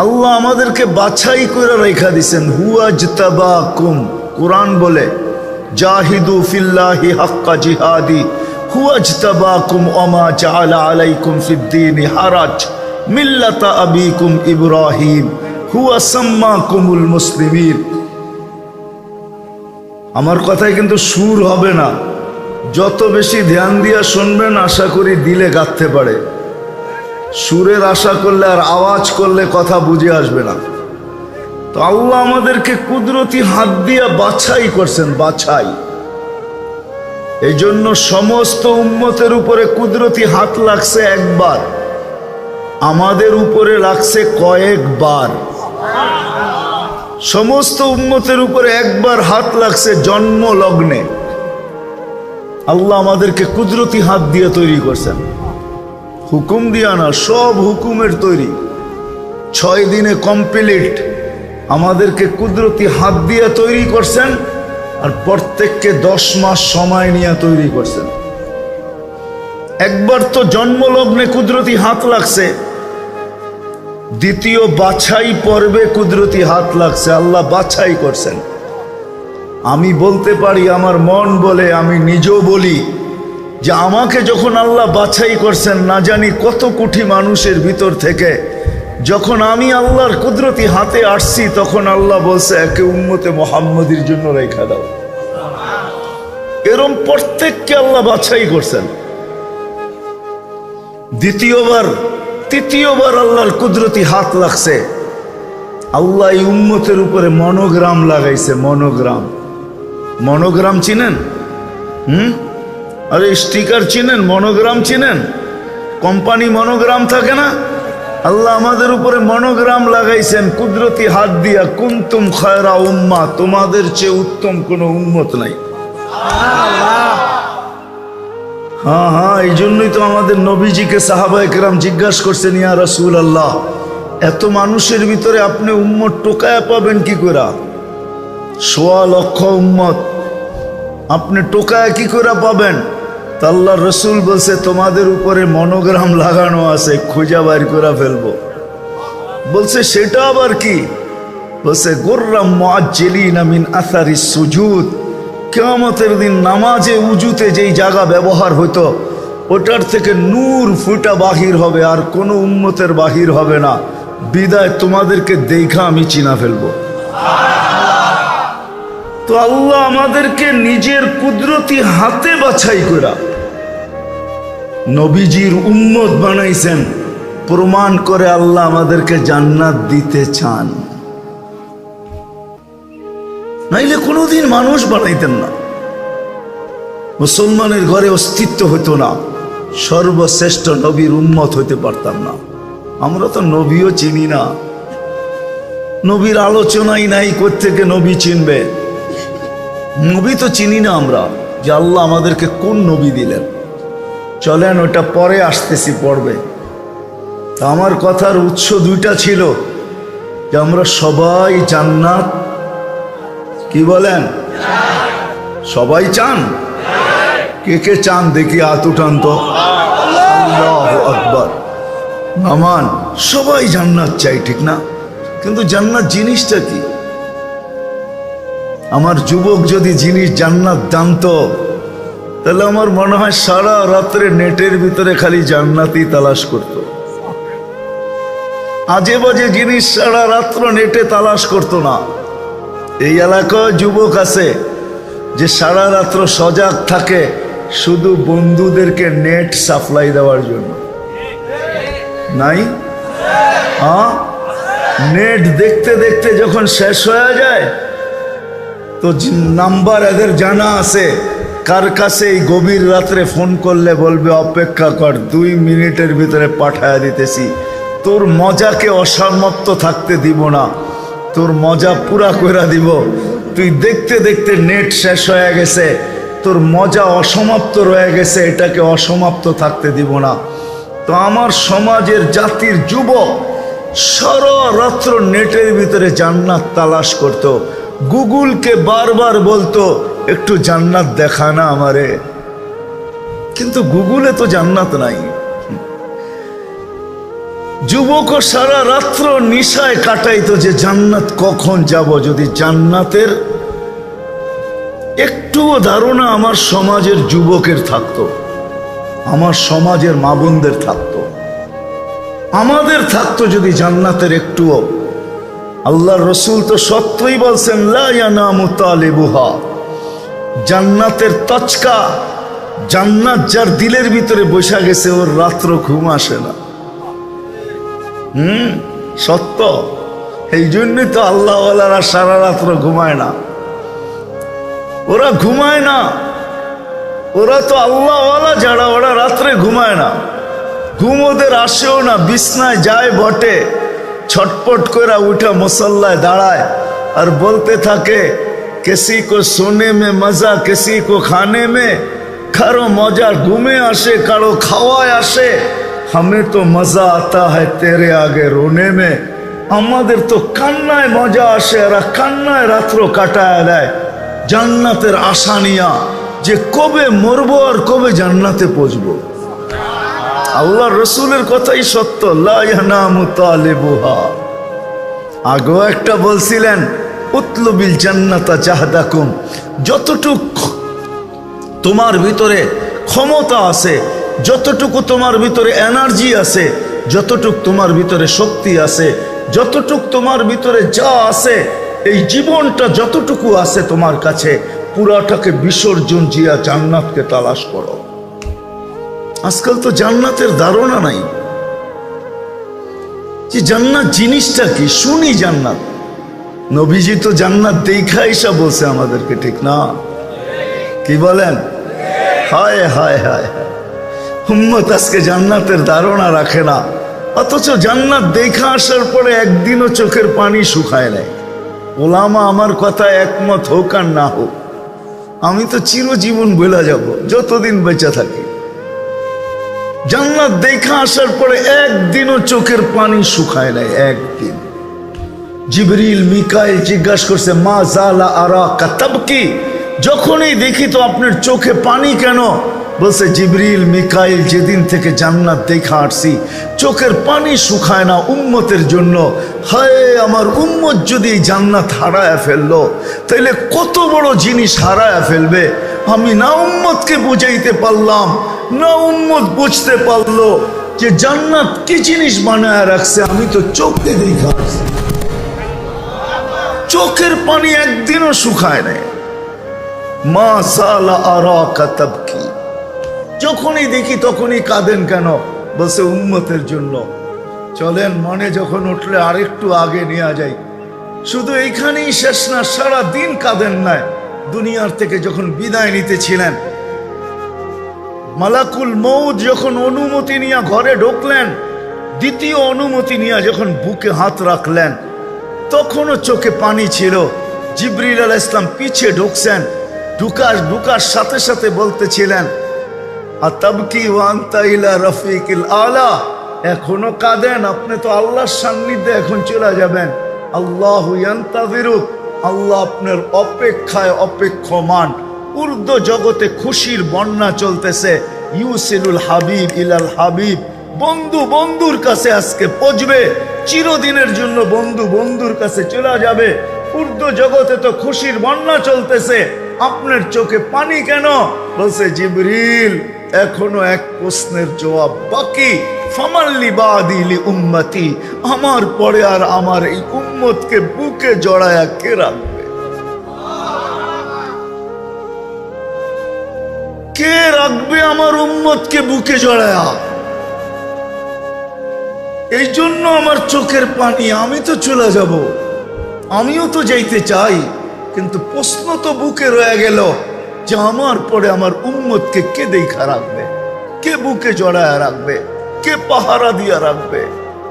আল্লাহ আমাদেরকে বাছাই করে রেখা দিছেন। হুয়াজতাবাকুম, কোরআন বলে জাহিদু ফিল্লাহি হাক্কা জিহাদি হুয়াজতাবাকুম ওমা জাআলা আলাইকুম ফিদ্দীনি হারাজ মিল্লাতা আবিকুম ইব্রাহিম হুয়া সাম্মাকুমুল মুসলিমিন। আমার কথায় কিন্তু সুর হবে না, যত বেশি ধ্যান দিয়া শুনবেন আশা করি দিলে গাঁথতে পারে। সুরের আশা করলে আর আওয়াজ করলে কথা বুঝে আসবে না। তো আল্লাহ আমাদেরকে কুদরতি হাত দিয়া বাছাই করছেন, বাছাই। এই জন্য সমস্ত উম্মতের উপরে কুদরতি হাত লাগছে একবার, আমাদের উপরে লাগছে কয়েকবার। সমস্ত উম্মতের উপরে একবার হাত লাগছে জন্ম লগ্নে, আল্লাহ আমাদেরকে কুদরতি হাত দিয়ে তৈরি করছেন, হুকুম দিয়া না, সব হুকুমের তৈরি। 6 দিনে কমপ্লিট আমাদেরকে কুদরতি হাত দিয়ে তৈরি করছেন, আর প্রত্যেককে 10 মাস সময় নিয়ে তৈরি করছেন। একবার তো জন্মলগ্নে কুদরতি হাত লাগছে, দ্বিতীয় বাছাই পর্বে কুদরতি হাত লাগছে, আল্লাহ বাছাই করছেন। আমি বলতে পারি, আমার মন বলে, আমি নিজেও বলি যে আমাকে যখন আল্লাহ বাছাই করছেন, না জানি কত কোটি মানুষের ভিতর থেকে যখন আমি আল্লাহর কুদরতি হাতে আসছি, তখন আল্লাহ বলছে একে উম্মতে মুহাম্মাদির জন্য রেখা দাও। এরম প্রত্যেককে আল্লাহ বাছাই করছেন। তৃতীয়বার আল্লাহর কুদরতি হাত লাগছে। আল্লাহ এই উম্মতের উপরে মনোগ্রাম লাগাইছে। মনোগ্রাম চিনেন? আরে স্টিকার চিনেন? মনোগ্রাম চিনেন? কোম্পানি মনোগ্রাম থাকে না? আল্লাহ আমাদের উপরে মনোগ্রাম লাগাইছেন কুদরতি হাত দিয়া, কুনতুম খায়রা উম্মাহ, তোমাদের চেয়ে উত্তম কোন উম্মত নাই। হ্যাঁ, এই জন্যই তো আমাদের নবীজিকে সাহাবায়ে কেরাম জিজ্ঞাসা করছেন, ইয়া রাসূলুল্লাহ, এত মানুষের ভিতরে আপনি উম্মত টোকায়া পাবেন কি করে? 1.25 লক্ষ উম্মত আপনি টোকায়া কি করে পাবেন? তা আল্লাহর রাসূল বলছে, তোমাদের উপরে মনোগ্রাম লাগানো আছে, খুঁজা বাইর করে ফেলবো। বলছে সেটা আবার কি? বলছে গুররাম মুআজ্জিলিনা মিন আসারিস সুজুদ, কিয়ামতের দিন নামাজে উজুতে যেই জায়গা ব্যবহার হতো, ওটার থেকে নূর ফুটা বাহির হবে, আর কোনো উম্মতের বাহির হবে না। বিদায় তোমাদেরকে দেখা আমি চিনা ফেলবো। তো আল্লাহ আমাদেরকে নিজের কুদরতি হাতে বাছাই করা নবীজির উম্মত বানাইছেন, প্রমাণ করে আল্লাহ আমাদেরকে জান্নাত দিতে চান। নাইলে কোনোদিন মানুষ বানাইতেন না, মুসলমানের ঘরে অস্তিত্ব হতো না, সর্বশ্রেষ্ঠ নবীর উম্মত হইতে পারতাম না। আমরা তো নবীও চিনি না, নবীর আলোচনাই নাই, কোত্থেকে নবী চিনবে? নবী তো চিনি না আমরা, যে আল্লাহ আমাদেরকে কোন নবী দিলেন। চলেন ওটা পরে আসতেছি, পড়বে। আমার কথার উৎস 2টা ছিল, যে আমরা সবাই জান্নাত, কি বলেন? সবাই চান? কে কে চান দেখি হাত উঠান তো। আল্লাহু আকবার। নামান, সবাই জান্নাত চাই, ঠিক না? কিন্তু জান্নাত জিনিসটা কি? আমার যুবক যদি জিনিস জান্নাত জানতো, তাহলে আমার মনে হয় সারা রাত্রে নেটের ভিতরে খালি জান্নাতই তালাশ করত। আজে বাজে জিনিস সারা রাত্র নেটে তালাশ করতো না। এই এলাকায় যুবক আছে যে সারা রাত্র সজাগ থাকে শুধু বন্ধুদেরকে নেট সাপ্লাই দেওয়ার জন্য। নাই? হ্যাঁ, নেট দেখতে দেখতে যখন শেষ হয়ে যায়, তো নাম্বার এদের জানা আছে, কার কাছে এই গভীর রাত্রে ফোন করলে বলবে অপেক্ষা কর, 2 মিনিটের ভিতরে পাঠায়া দিতেছি। তোর মজাকে অসমাপ্ত থাকতে দিব না, তোর মজা পুরা করে দিব। তুই দেখতে দেখতে নেট শেষ হয়ে গেছে, তোর মজা অসমাপ্ত রয়ে গেছে, এটাকে অসমাপ্ত থাকতে দিব না। তো আমার সমাজের জাতির যুবক সারা রাত্র নেটের ভিতরে জান্নাত তালাশ করত, গুগলকে বারবার বলতো একটু জান্নাত দেখা না আমারে, কিন্তু গুগলে তো জান্নাত নাই। যুবক সারা রাত্র নিশায় কাটাইতো যে জান্নাত কখন যাব। যদি জান্নাতের একটুও ধারণা আমার সমাজের যুবকের থাকতো, আমার সমাজের মা বোনদের থাকতো, আমাদের থাকতো যদি জান্নাতের একটুও। আল্লাহর রসুল তো সত্যই বলছেন, লা ইয়ানামু তালিবুহা, জান্নাতের তচকা, জান্নাত যার দিলের ভিতরে বসা গেছে, ওর রাত্র ঘুম আসে না। সত্য। এই জন্যই তো আল্লাহওয়ালারা সারা রাত্র ঘুমায় না। ওরা ঘুমায় না, ওরা তো আল্লাহওয়ালা যারা, ওরা রাত্রে ঘুমায় না, ঘুম ওদের আসেও না। বিছনায় যায় বটে, ছটপট করে উঠা মুসল্লায় দাঁড়ায় আর বলতে থাকে, किसी को सोने में मजा किसी को खाने में, কারো মজা ঘুমে আসে, কারো খাওয়ায় আসে। हमें तो मजा आता है तेरे आगे रोने में। আমাদের তো কান্নায় মজা আসে, এরা কান্নায় রাত্র কাটায় দেয় জান্নাতের আশা নিয়া, যে কবে মরবো আর কবে জান্নাতে পৌঁছবো। আল্লাহ রসুলের কথাই সত্য, লা ইয়ানামু তালিবুহা। আগেও একটা বলছিলেন, উতলুবিল জান্নাতা জাহদাকুম। যতটুক তোমার ভিতরে ক্ষমতা আছে, যতটুকু তোমার ভিতরে এনার্জি আছে, যতটুক তোমার ভিতরে শক্তি আছে, যতটুক তোমার ভিতরে যা আছে, এই জীবনটা যতটুকু আছে তোমার কাছে, পুরাটাকে বিসর্জন দিয়া জান্নাতকে তালাশ করো। আজকাল তো জান্নাতের ধারণা নাই যে জান্নাত জিনিসটা কি। শুনি জান্নাত, নবীজি তো জান্নাত দেখা এসা বলছে আমাদেরকে, ঠিক না? কি বলেন? হায় হায় হায় হায়, উম্মত আজকে জান্নাতের ধারণা রাখে না, অথচ জান্নাত দেখা আসার পরে একদিনও চোখের পানি শুকায় নেয়। ওলামা আমার কথা একমত হোক আর না হোক, আমি তো চিরজীবন ভুলে যাব যতদিন বেঁচে থাকি। জান্নাত দেখা আসার পরে একদিনও চোখের পানি শুকায় নেয়, একদিন। জিবরিল মিকাইল জিজ্ঞাসা করছে, মা জালা আরাকা তাবকি, যখনই দেখি তো আপনার চোখে পানি কেন? বলছে, জিবরিল মিকাইল যেদিন থেকে জান্নাত দেখা আসছি চোখের পানি শুকায় না উম্মতের জন্য। হায়, আমার উম্মত যদি জান্নাত হারায় ফেললো তাইলে কত বড় জিনিস হারায় ফেলবে। আমি না উম্মতকে বুঝাইতে পারলাম, না উম্মত বুঝতে পারলো যে জান্নাত কি জিনিস বানায় রাখছে। আমি তো চোখে দেখা আসছি, চোখের পানি একদিনও শুকায় নাই। মা সালা আরাকা তাবকি, যখনই দেখি তখনই কাঁদেন কেন? বলছে, উম্মতের জন্য। চলেন, মনে যখন উঠলে আরেকটু আগে নিয়ে যাই। শুধু এইখানেই শেষ না, সারা দিন কাঁদেন নাই। দুনিয়ার থেকে যখন বিদায় নিতেছিলেন, মালাকুল মউত যখন অনুমতি নিয়ে ঘরে ঢুকলেন, দ্বিতীয় অনুমতি নিয়ে যখন বুকে হাত রাখলেন, তখনও চোখে পানি ছিল। জিবরিল আলাইহিস সালাম পিছে ঢুকছেন, ঢুকার সাথে সাথে বলতেছিলেন, আতাবকি ওয়া আনতা ইলা রাফিকিল আলা, এখনো কাঁদেন? আপনি তো আল্লাহর সান্নিধ্যে এখন চলে যাবেন। আল্লাহু ইয়ান্তাযিরুক, আল্লাহ আপনার অপেক্ষায় অপেক্ষমান। উর্দু জগতে খুশির বন্যা চলতেছে। ইউসিলুল হাবিব ইলাল হাবিব, বন্ধু বন্ধুর কাছে আজকে পৌঁছবে, চিরদিনের জন্য বন্ধু বন্ধুর কাছে চলে যাবে। উর্দু জগতে তো খুশির বন্যা চলতেছে, আপনার চোখে পানি কেন? বলছে, জিবরিল এখনো এক প্রশ্নের জবাব বাকি। ফামাল্লি বাদি লি উম্মতি, আমার পরে আর আমার এই উম্মতকে বুকে জড়ায়া কে রাখবে? কে রাখবে আমার উম্মতকে বুকে জড়ায়া? এই জন্য আমার চোখের পানি। আমি তো চলে যাব, আমিও তো যাইতে চাই, কিন্তু প্রশ্ন তো বুকে রয়ে গেল যে আমার পরে আমার উম্মতকে কে দেখা রাখবে, কে বুকে জড়ায়া রাখবে, কে পাহারা দিয়া রাখবে,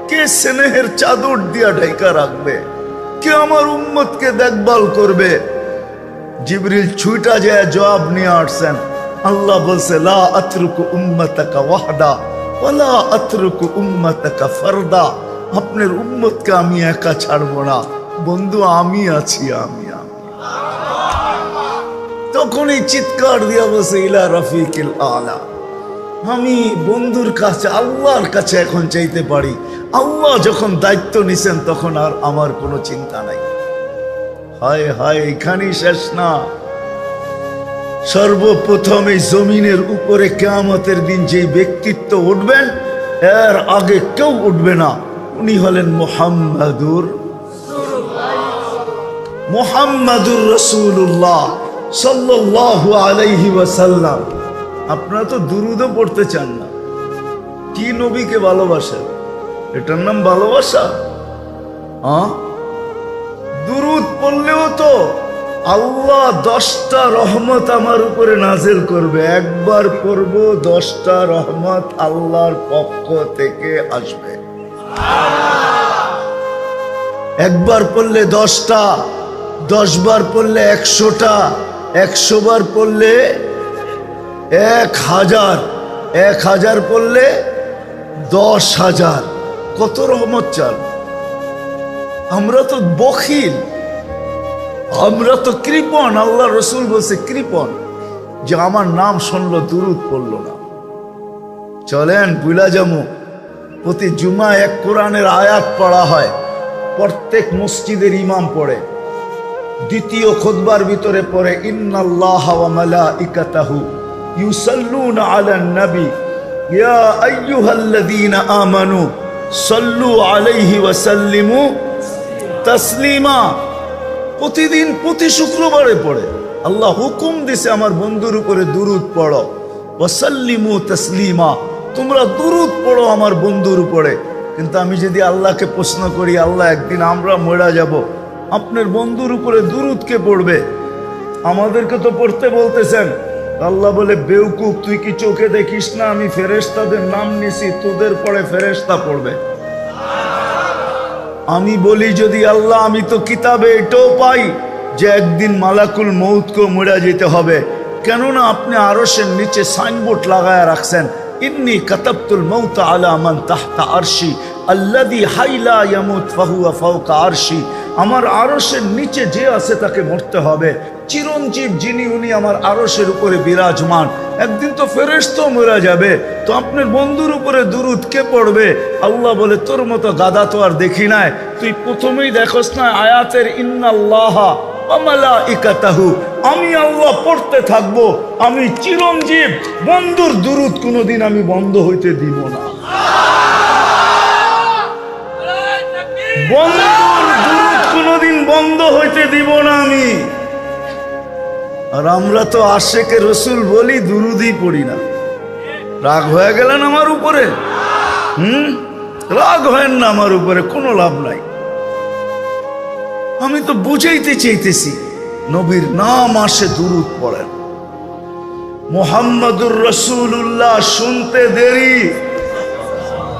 কে স্নেহের চাদর দিয়া ঢাকা রাখবে, কে আমার উম্মতকে দেখভাল করবে? জিবরিল ছুটা যায় জবাব নিয়ে আসছেন। আল্লাহ বলছে, লা আতরুকু উম্মতাকা ওয়াহদা ওয়ালা আতরুকু উম্মতাকা ফারদা, আপনার উম্মতকে আমি একা ছাড়বো না, বন্ধু আমি আছি, আমি। তখনই চিৎকার দিয়া বসে, ইলা রাফিকিল আলা, আমি বন্ধুর কাছে আল্লাহর কাছে এখন চাইতে পারি। আল্লাহ যখন দায়িত্ব নিছেন তখন আর আমার কোনো চিন্তা নাই। হায় হায়, এখানেই শেষ না। সর্বপ্রথম এই জমিনের উপরে কিয়ামতের দিন যেই ব্যক্তিত্ব উঠবেন, এর আগে কেউ উঠবে না। উনি হলেন মুহাম্মাদুর রাসূলুল্লাহ সাল্লাল্লাহু আলাইহি ওয়াসাল্লাম। আপনারা তো দুরূদও পড়তে চান না। কি নবীকে ভালোবাসেন? এটার নাম ভালোবাসা? দুরূদ পড়লেও তো আল্লাহ 10টা রহমত আমার উপরে নাজিল করবে। একবার পড়ব, 10টা রহমত আল্লাহর পক্ষ থেকে আসবে। একবার পড়লে 10টা, 10 বার পড়লে 100টা, 100 বার পড়লে 1000, 1000 পড়লে 10,000, কত রহমত চান। আমরা তো বখিল, আমরা তো কৃপণ। আল্লাহ রসুল বলছে কৃপণ, যে আমার নাম শুনলো দুরূদ পড়লো না। চলেন বুলা যামু, প্রতি জুমা এক কোরআনের আয়াত পড়া হয়, প্রত্যেক মসজিদের ইমাম পড়ে, দ্বিতীয় খুতবার ভিতরে পড়ে ইন্নাল্লাহা ওয়া মালাইকাতাহু ইউসাল্লুনা আলান নবী ইয়া আইয়ুহাল্লাযীনা আমানু সাল্লু আলাইহি ওয়া সাল্লিমু তাসলিমা। প্রতিদিন প্রতি শুক্রবারে পড়ে। আল্লাহ হুকুম দিছে আমার বন্ধুর উপরে দুরূদ পড়ো, ওয়া সাল্লিমু তাসলিমা, তোমরা দুরূদ পড়ো আমার বন্ধুর উপরে। কিন্তু আমি যদি আল্লাহকে প্রশ্ন করি, আল্লাহ একদিন আমরা মরে যাব, আপনার বন্ধুর উপরে দুরূদ কে পড়বে? আমাদেরকে তো পড়তে বলতেছেন। আল্লাহ বলে বেউকুফ, তুই কি চোখে দেখিস না আমি ফেরেশতাদের নাম নিছি, তোদের পরে ফেরেশতা পড়বে। আমি বলি যদি আল্লাহ, আমি তো কিতাবে এটাও পাই যে একদিন মালাকুল মউতকে মরে যেতে হবে, কেননা আপনি আরশের নিচে সাইনবোর্ড লাগায় রাখছেন, ইন্নী কাতাবতুল মাউত আলা মান তাহতা আরশি আল্লাযী হাইলা ইয়ামুত ফাহুয়া ফাওকা আরশি। আমার আরশের নিচে যে আছে তাকে মরতে হবে। চিরঞ্জীব যিনি, উনি আমার আরশের উপরে বিরাজমান। একদিন তো ফেরেশতাও মরে যাবে, তো আপনার বন্ধুর উপরে দুরূদ কে পড়বে? আল্লাহ বলে তোর মতো গাদা তো আর দেখি নাই, তুই প্রথমেই দেখোস না আয়াতের ইন্নাল্লাহা ওয়া মালাইকাতাহু, আমি আল্লাহ পড়তে থাকবো, আমি চিরঞ্জীব, বন্ধুর দুরূদ কোনোদিন আমি বন্ধ হইতে দিব না। বন্ধুর দুরূদ কোনোদিন বন্ধ হইতে দিব না আমি। আর আমরা তো আশেকে রসুল বলি, দুরূদই পড়ি না। রাগ হয়ে গেলেন আমার উপরে? রাগ হয় না আমার উপরে, কোনো লাভ নাই। আমি তো বুঝাইতে চাইতেছি, নবীর নাম আসে দুরূদ পড়েন। মুহাম্মাদুর রাসূলুল্লাহ শুনতে দেরি,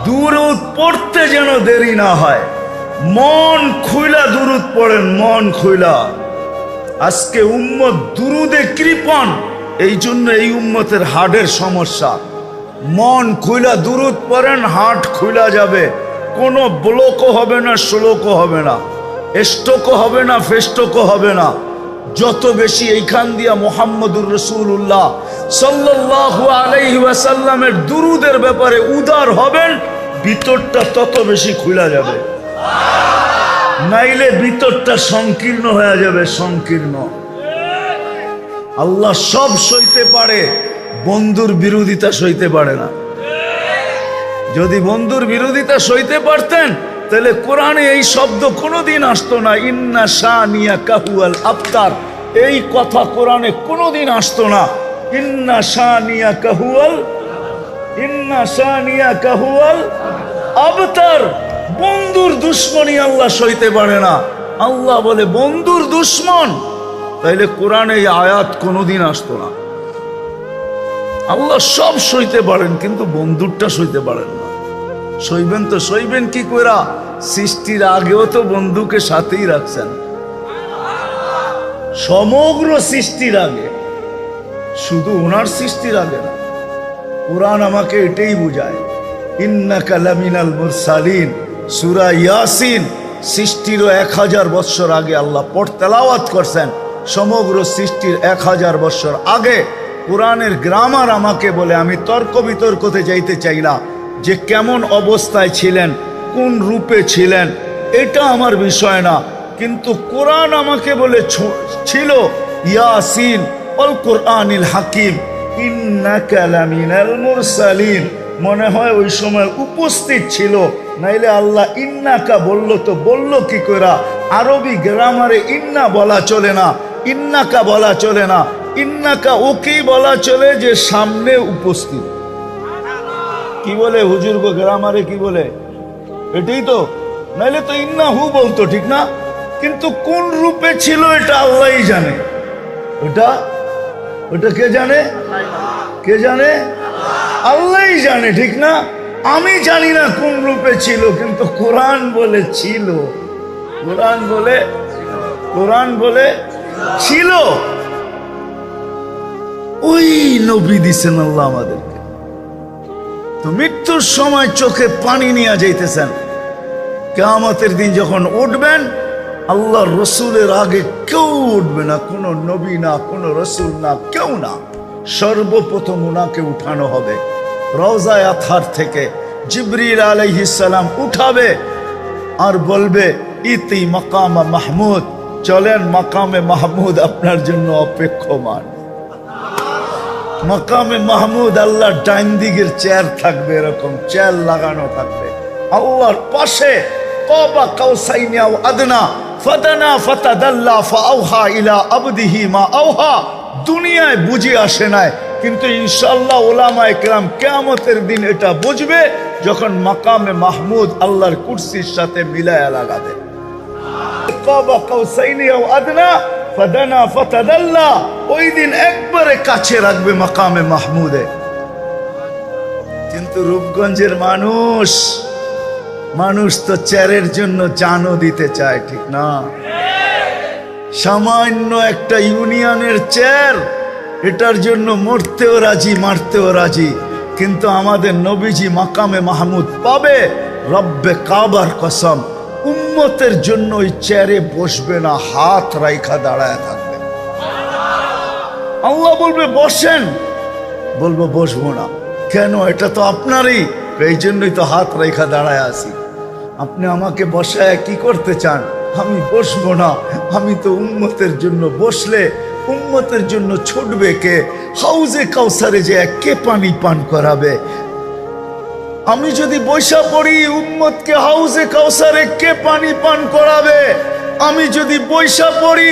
দুরূদ পড়তে যেন দেরি না হয়। মন খুইলা দুরূদ পড়েন, মন খুইলা। আজকে উম্মত দুরূদে কৃপণ, এই জন্য এই উম্মতের হার্টের সমস্যা। মন খুইলা দুরূদ পড়েন, হার্ট খুইলা যাবে, কোনো ব্লকও হবে না, শ্লোকও হবে না, স্ট্রোকও হবে না, ফেস্ট্রোকও হবে না। যত বেশি এইখান দিয়া মুহাম্মদুর রাসূলুল্লাহ সাল্লাল্লাহু আলাইহি ওয়াসাল্লামের দুরূদের ব্যাপারে উদার হবেন, ভিতরটা তত বেশি খুইলা যাবে। নাইলে ভিতরটা সংকীর্ণ হয়ে যাবে, সংকীর্ণ। আল্লাহ সব সইতে পারে, বন্ধুর বিরোধিতা সইতে পারে না। যদি বন্ধুর বিরোধিতা সইতে পারতেন, তাহলে কোরআনে এই শব্দ কোনোদিন আসতো না, ইন্না শানিয়া কাহুয়াল আবতার। এই কথা কোরআনে কোনোদিন আসতো না, ইন্না শানিয়া কাহুয়াল, ইন্না শানিয়া কাহুয়াল আবতার। বন্ধুর দুশ্মনী আল্লাহ সইতে পারে না। আল্লাহ বলে বন্ধুর দুশ্মন, তাইলে কোরআনে এই আয়াত কোনোদিন আসতো না। আল্লাহ সব সইতে পারেন, কিন্তু বন্ধুরটা সইতে পারেন না। সইবেন তো সইবেন কি কইরা? সৃষ্টির আগেও তো বন্ধুকে সাথেই রাখছেন, সমগ্র সৃষ্টির আগে, শুধু ওনার সৃষ্টির আগে না। কোরআন আমাকে এটাই বুঝায়, ইন্নাকা লামিনাল মুরসালিন। সূরা ইয়াসিন সৃষ্টিরও 1000 বৎসর আগে আল্লাহ তেলাওয়াত করছেন, সমগ্র সৃষ্টির 1000 বৎসর আগে। কোরআনের গ্রামার আমাকে বলে, আমি তর্ক বিতর্কতে যাইতে চাই না, যে কেমন অবস্থায় ছিলেন, কোন রূপে ছিলেন, এটা আমার বিষয় না। কিন্তু কোরআন আমাকে বলে ছিল ইয়াসিন অল কোরআনিল হাকিম ইন্নাকা লামিনাল মুরসালিন। মনে হয় ওই সময় উপস্থিত ছিল, নাইলে আল্লাহ ইন্নাকা বললো তো বললো কি করা? আরবি গ্রামারে ইন্না বলা চলে না, ইন্নাকা বলা চলে না। ইন্নাকা ওকেই বলা চলে যে সামনে উপস্থিত। কি বলে হুজুর গো গ্রামারে, কি বলে? এটাই তো, নাইলে তো ইন্না হু বলতো, ঠিক না? কিন্তু কোন রূপে ছিল এটা আল্লাহই জানে। ওটা ওটা কে জানে? কে জানে? আল্লাহই জানে, ঠিক না? আমি জানি না কোন রূপে ছিল, কিন্তু কোরআন বলে ছিল। কোরআন বলে ছিল। ওই নবী দিছেন আল্লাহ আমাদেরকে। তো মৃত্যুর সময় চোখে পানি নিয়ে যাইতেছেন, কিয়ামতের দিন যখন উঠবেন আল্লাহ রসুলের আগে কেউ উঠবে না, কোনো নবী না, কোনো রসুল না, কেউ না। সর্বপ্রথম উনাকে উঠানো হবে রওজায়ে আতহার থেকে। জিবরিল আলাইহিস সালাম উঠাবে আর বলবে ইতি মাকামে মাহমুদ, চলেন মাকামে মাহমুদ আপনার জন্য অপেক্ষমান। মাকামে মাহমুদ আল্লাহর ডাইন দিকের চেয়ার থাকবে, এরকম চেয়ার লাগানো থাকবে আল্লাহর পাশে। কাবা কাউসাইনি আও আদনা ফাদানা ফাতাদাল্লা ফাআওহা ইলা আবদিহি মা আওহা। দুনিয়ায় বুঝে আসে নাই, কিন্তু ইনশাআল্লাহ উলামায়ে কেরাম কিয়ামতের দিন এটা বুঝবে যখন মাকামে মাহমুদ আল্লাহর কুরসির সাথে মিলায়া লাগাবে। কাবা কাউসাইনি আও আদনা ফাদানা ফাতাদাল্লা, ওই দিন একবারে কাছে রাখবে মাকামে মাহমুদে। কিন্তু রূপগঞ্জের মানুষ তো চেয়ারের জন্য জানও দিতে চায়, ঠিক না? সামান্য একটা ইউনিয়নের চেয়ার, এটার জন্য মরতেও রাজি, মারতেও রাজি। কিন্তু আমাদের নবীজি মাকামে মাহমুদ পাবে, রব্বে কাবার কসম, উম্মতের জন্য ওই চেয়ারে বসবে না, হাত রাইখা দাঁড়ায় থাকবে। আল্লাহ বলবে বসেন, বলবো বসবো না। কেন? এটা তো আপনারই, এই জন্যই তো হাত রাইখা দাঁড়ায় আছি। আপনি আমাকে বসায় কি করতে চান? আমি বসবো না। আমি তো উম্মতের জন্য বসলে উম্মতের জন্য ছুটবে কে? হাউজে কাউসারে যে কে পানি পান করাবে? আমি যদি বৈশা পড়ি, উম্মতকে হাউজে কাউসারে কে পানি পান করাবে? আমি যদি বৈশা পড়ি,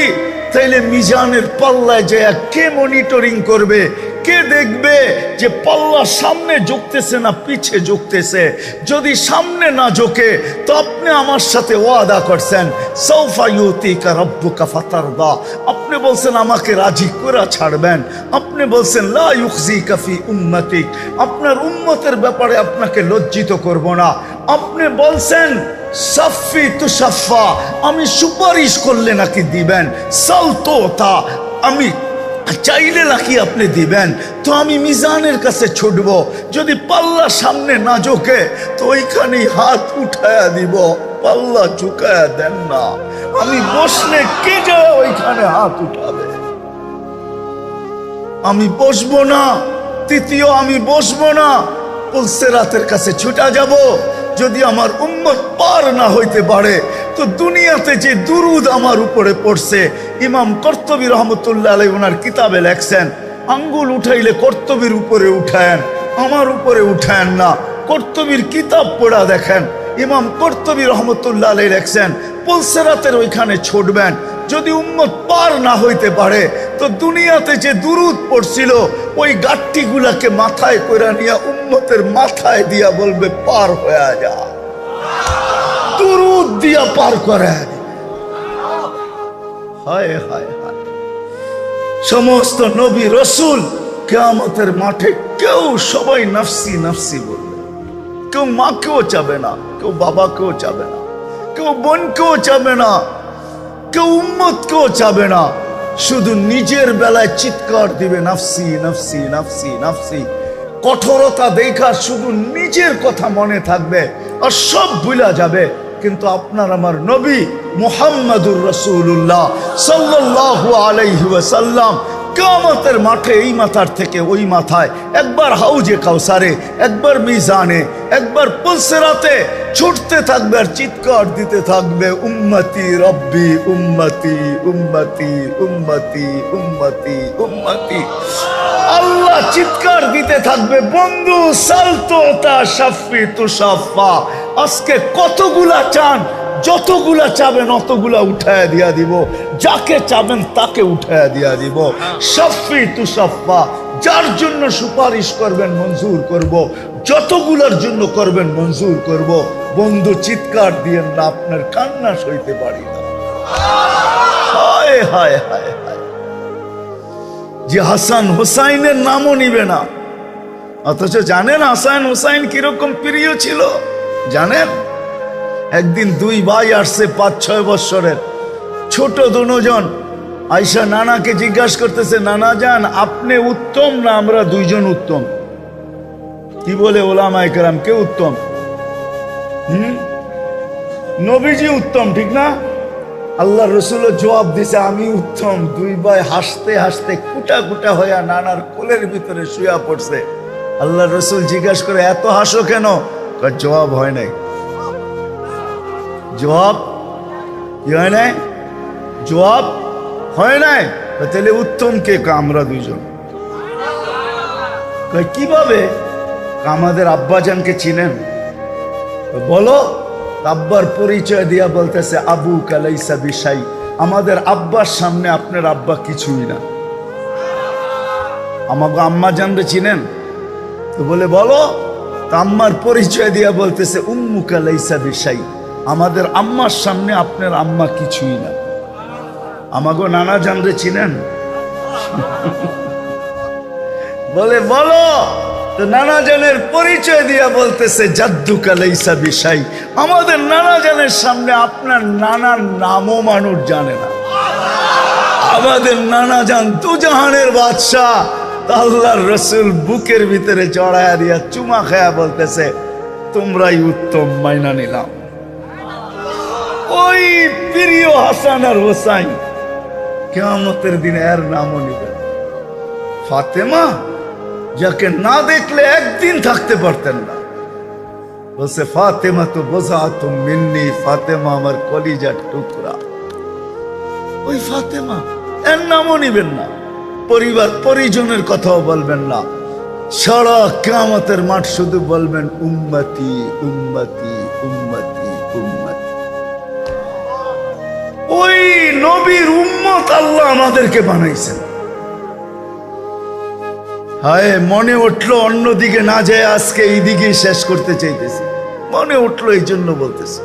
তাইলে মিজানের পাল্লায় যে কে মনিটরিং করবে? কে দেখবে যে পাল্লা সামনে ঝুঁকতেছে না পিছে ঝুঁকতেছে? যদি সামনে না ঝোঁকে তো আপনি আমার সাথে ওয়াদা করছেন সাউফা ইউতিকা রাব্বুকা ফাতারদা, আপনি বলছেন আমাকে রাজি করে ছাড়বেন। আপনি বলছেন লা ইউখজিকা ফি উম্মতিক, আপনার উম্মতের ব্যাপারে আপনাকে লজ্জিত করব না। আপনি বলছেন সাফি তুসাফা, আমি সুপারিশ করলে নাকি দিবেন। সালতোতা, আমি চাইলে নাকি আপনি দিবেন। তো আমি মিজানের কাছে ছুটবো, যদি পাল্লা সামনে না ঝোঁকে তো ওইখানেই হাত উঠায়া দিব। পাল্লা ঝুঁকায়া দেন না, আমি বসলে কে যায় ওইখানে হাত উঠাবে? আমি বসবো না। তৃতীয়, আমি বসবো না, পুলসেরাতের কাছে ছুটা যাব। যদি আমার উম্মত পার না হইতে পারে তো দুনিয়াতে যে দুরুদ আমার উপরে পড়ছে, ইমাম কর্তুবী রহমতুল্লাহ আলাইহি ওনার কিতাবে লেখছেন, আঙ্গুল উঠাইলে কর্তুবীর উপরে উঠায়েন, আমার উপরে উঠায়েন না। কর্তুবীর কিতাব পড়া দেখেন, ইমাম কর্তুবী রহমতুল্লাহ আলাইহি লেখছেন পুলসেরাতের ওইখানে ছুটবেন। যদি উম্মত পার না হইতে পারে তো দুনিয়াতে যে দুরুদ পড়ছিল ওই গাট্টিগুলাকে মাথায় কইরা নিয়ে উম্মতের মাথায় দিয়া বলবে পার হয়ে যা, দুরুদ দিয়া পার করে। হায় হায় হায়, সমস্ত নবী রসুল কিয়ামতের মাঠে কেউ, সবাই নফসি নফসি বলবে। কেউ মাকেও চাবে না, কেউ বাবাকেও চাবে না, কেউ বোনকেও চাবে না, কেউ উম্মতকেও চাবে না। শুধু নিজের বেলায় চিৎকার দিবে নফসি নফসি নফসি নফসি। কঠোরতা দেখা শুধু নিজের কথা মনে থাকবে আর সব ভুলা যাবে। কিন্তু আপনার আমার নবী মুহাম্মাদুর রাসূলুল্লাহ সাল্লাল্লাহু আলাইহি ওয়াসাল্লাম কিয়ামতের মাঠে এই মাথার থেকে ওই মাথায়, একবার হাউজে কাউসারে, একবার মিজানে, একবার পুলসিরাতে ছুটতে থাকবে আর চিৎকার দিতে থাকবে উম্মতি রব্বি উম্মতি উম্মতি উম্মতি উম্মতি উম্মতি। আল্লাহ চিৎকার দিতে থাকবে বন্ধু সালতোতা শাফি তুসাফা। আজকে কতগুলা চান, যতগুলা চাবেন অতগুলা উঠায় দিয়া দিব, যাকে চাবেন তাকে উঠায় দিয়া দিব। শাফি তুসাফা, যার জন্য সুপারিশ করবেন মঞ্জুর করব, যতগুলার জন্য করবেন মঞ্জুর করব। বন্ধু চিৎকার দিয়েন না, আপনার কান্না সইতে পারি না। হায় হায় হায় হায়, যে হাসান হুসাইনের নামও নিবে না, অথচ জানেন হাসান হুসাইন কিরকম প্রিয় ছিল জানেন? একদিন দুই ভাই আসছে ৫-৬ বৎসরের ছোট দুজন, আয়সা নানাকে জিজ্ঞাসা করতেছে, নানা যান আপনি উত্তম না আমরা দুইজন উত্তম? কি বলে ওলামায়ে কেরাম, কে উত্তম? নবীজি উত্তম, ঠিক না? আল্লাহ রসুলও জবাব দিছে আমি উত্তম। দুই ভাই হাসতে হাসতে কুটা কুটা হইয়া নানার কোলের ভিতরে শুয়া পড়ছে। আল্লাহ রসুল জিজ্ঞাসা করে, এত হাসো কেন? জবাব হয় নাই। জবাব কি হয় নাই? জবাব হয় নাই। তাহলে উত্তম কে? আমরা দুইজন। কিভাবে? আমাদের আব্বাজানকে চিনেন? বলো। আব্বার পরিচয় দিয়া বলতেছে আবু কালাইসা বিশাই, আমাদের আব্বার সামনে আপনার আব্বা কিছুই না। আমাকে আম্মা জানবে চিনেন? তো বলে বলো। আম্মার পরিচয় দিয়া বলতেছে উম্মু কালাইসা বিশাই, আমাদের আম্মার সামনে আপনার আম্মা কিছুই না। আমাকে নানা জানবে চিনেন? বলে বলো। তো নানা জানের পরিচয় দিয়া বলতেছে জাদ্দু কালাইসা বিশাই, আমাদের নানা জানের সামনে আপনার নানার নামও মানুষ জানে না। আমাদের নানা জান দুজাহানের বাদশাহ। আল্লাহর রসুল বুকের ভিতরে জড়ায়া দিয়া চুমা খায়া বলতেছে তোমরাই উত্তম, মাইনা নিলাম। ওই প্রিয় হাসান আর হোসাইন কিয়ামতের দিনে এর নামও নিবে। ফাতেমা, যাকে না দেখলে একদিন থাকতে পারতেন না, বলছে ফাতেমা তো বোঝা তো মিন্নি, ফাতেমা আমার কলিজার টুকরা। ওই ফাতেমা, এর নামও নিবেন না, পরিবার পরিজনের কথাও বলবেন না। সারা কিয়ামতের মাঠ শুধু বলবেন উম্মতি উম্মতি উম্মতি উম্মতি। ওই নবীর উম্মত আল্লাহ আমাদেরকে বানাইছেন। হায়, মনে উঠলো অন্যদিকে না যায় আজকে এইদিকে শেষ করতে চাইতেছি। মনে উঠলো এই জন্য বলতেছি,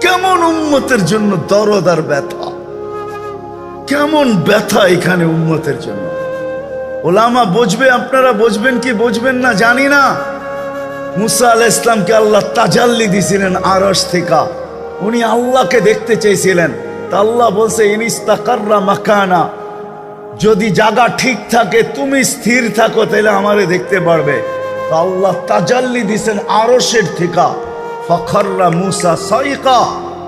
কেমন উম্মতের জন্য দরদ আর ব্যথা, কেমন ব্যথা এখানে উম্মতের জন্য। ওলামা বুঝবে, আপনারা বুঝবেন কি বুঝবেন না জানি না। মুসা আলাইহিস সালামকে আল্লাহ তাজাল্লি দিয়েছিলেন আরশ থেকে। উনি আল্লাহকে দেখতে চেয়েছিলেন। তা আল্লাহ বলছে ইনিস্তাকাররা মাকানা, যদি জায়গা ঠিক থাকে, তুমি স্থির থাকো, তাহলে আমারে দেখতে পারবে। তো আল্লাহ তাজাল্লি দিয়েছেন আরশের থেকে। ফাখাররা মুসা সাইকা,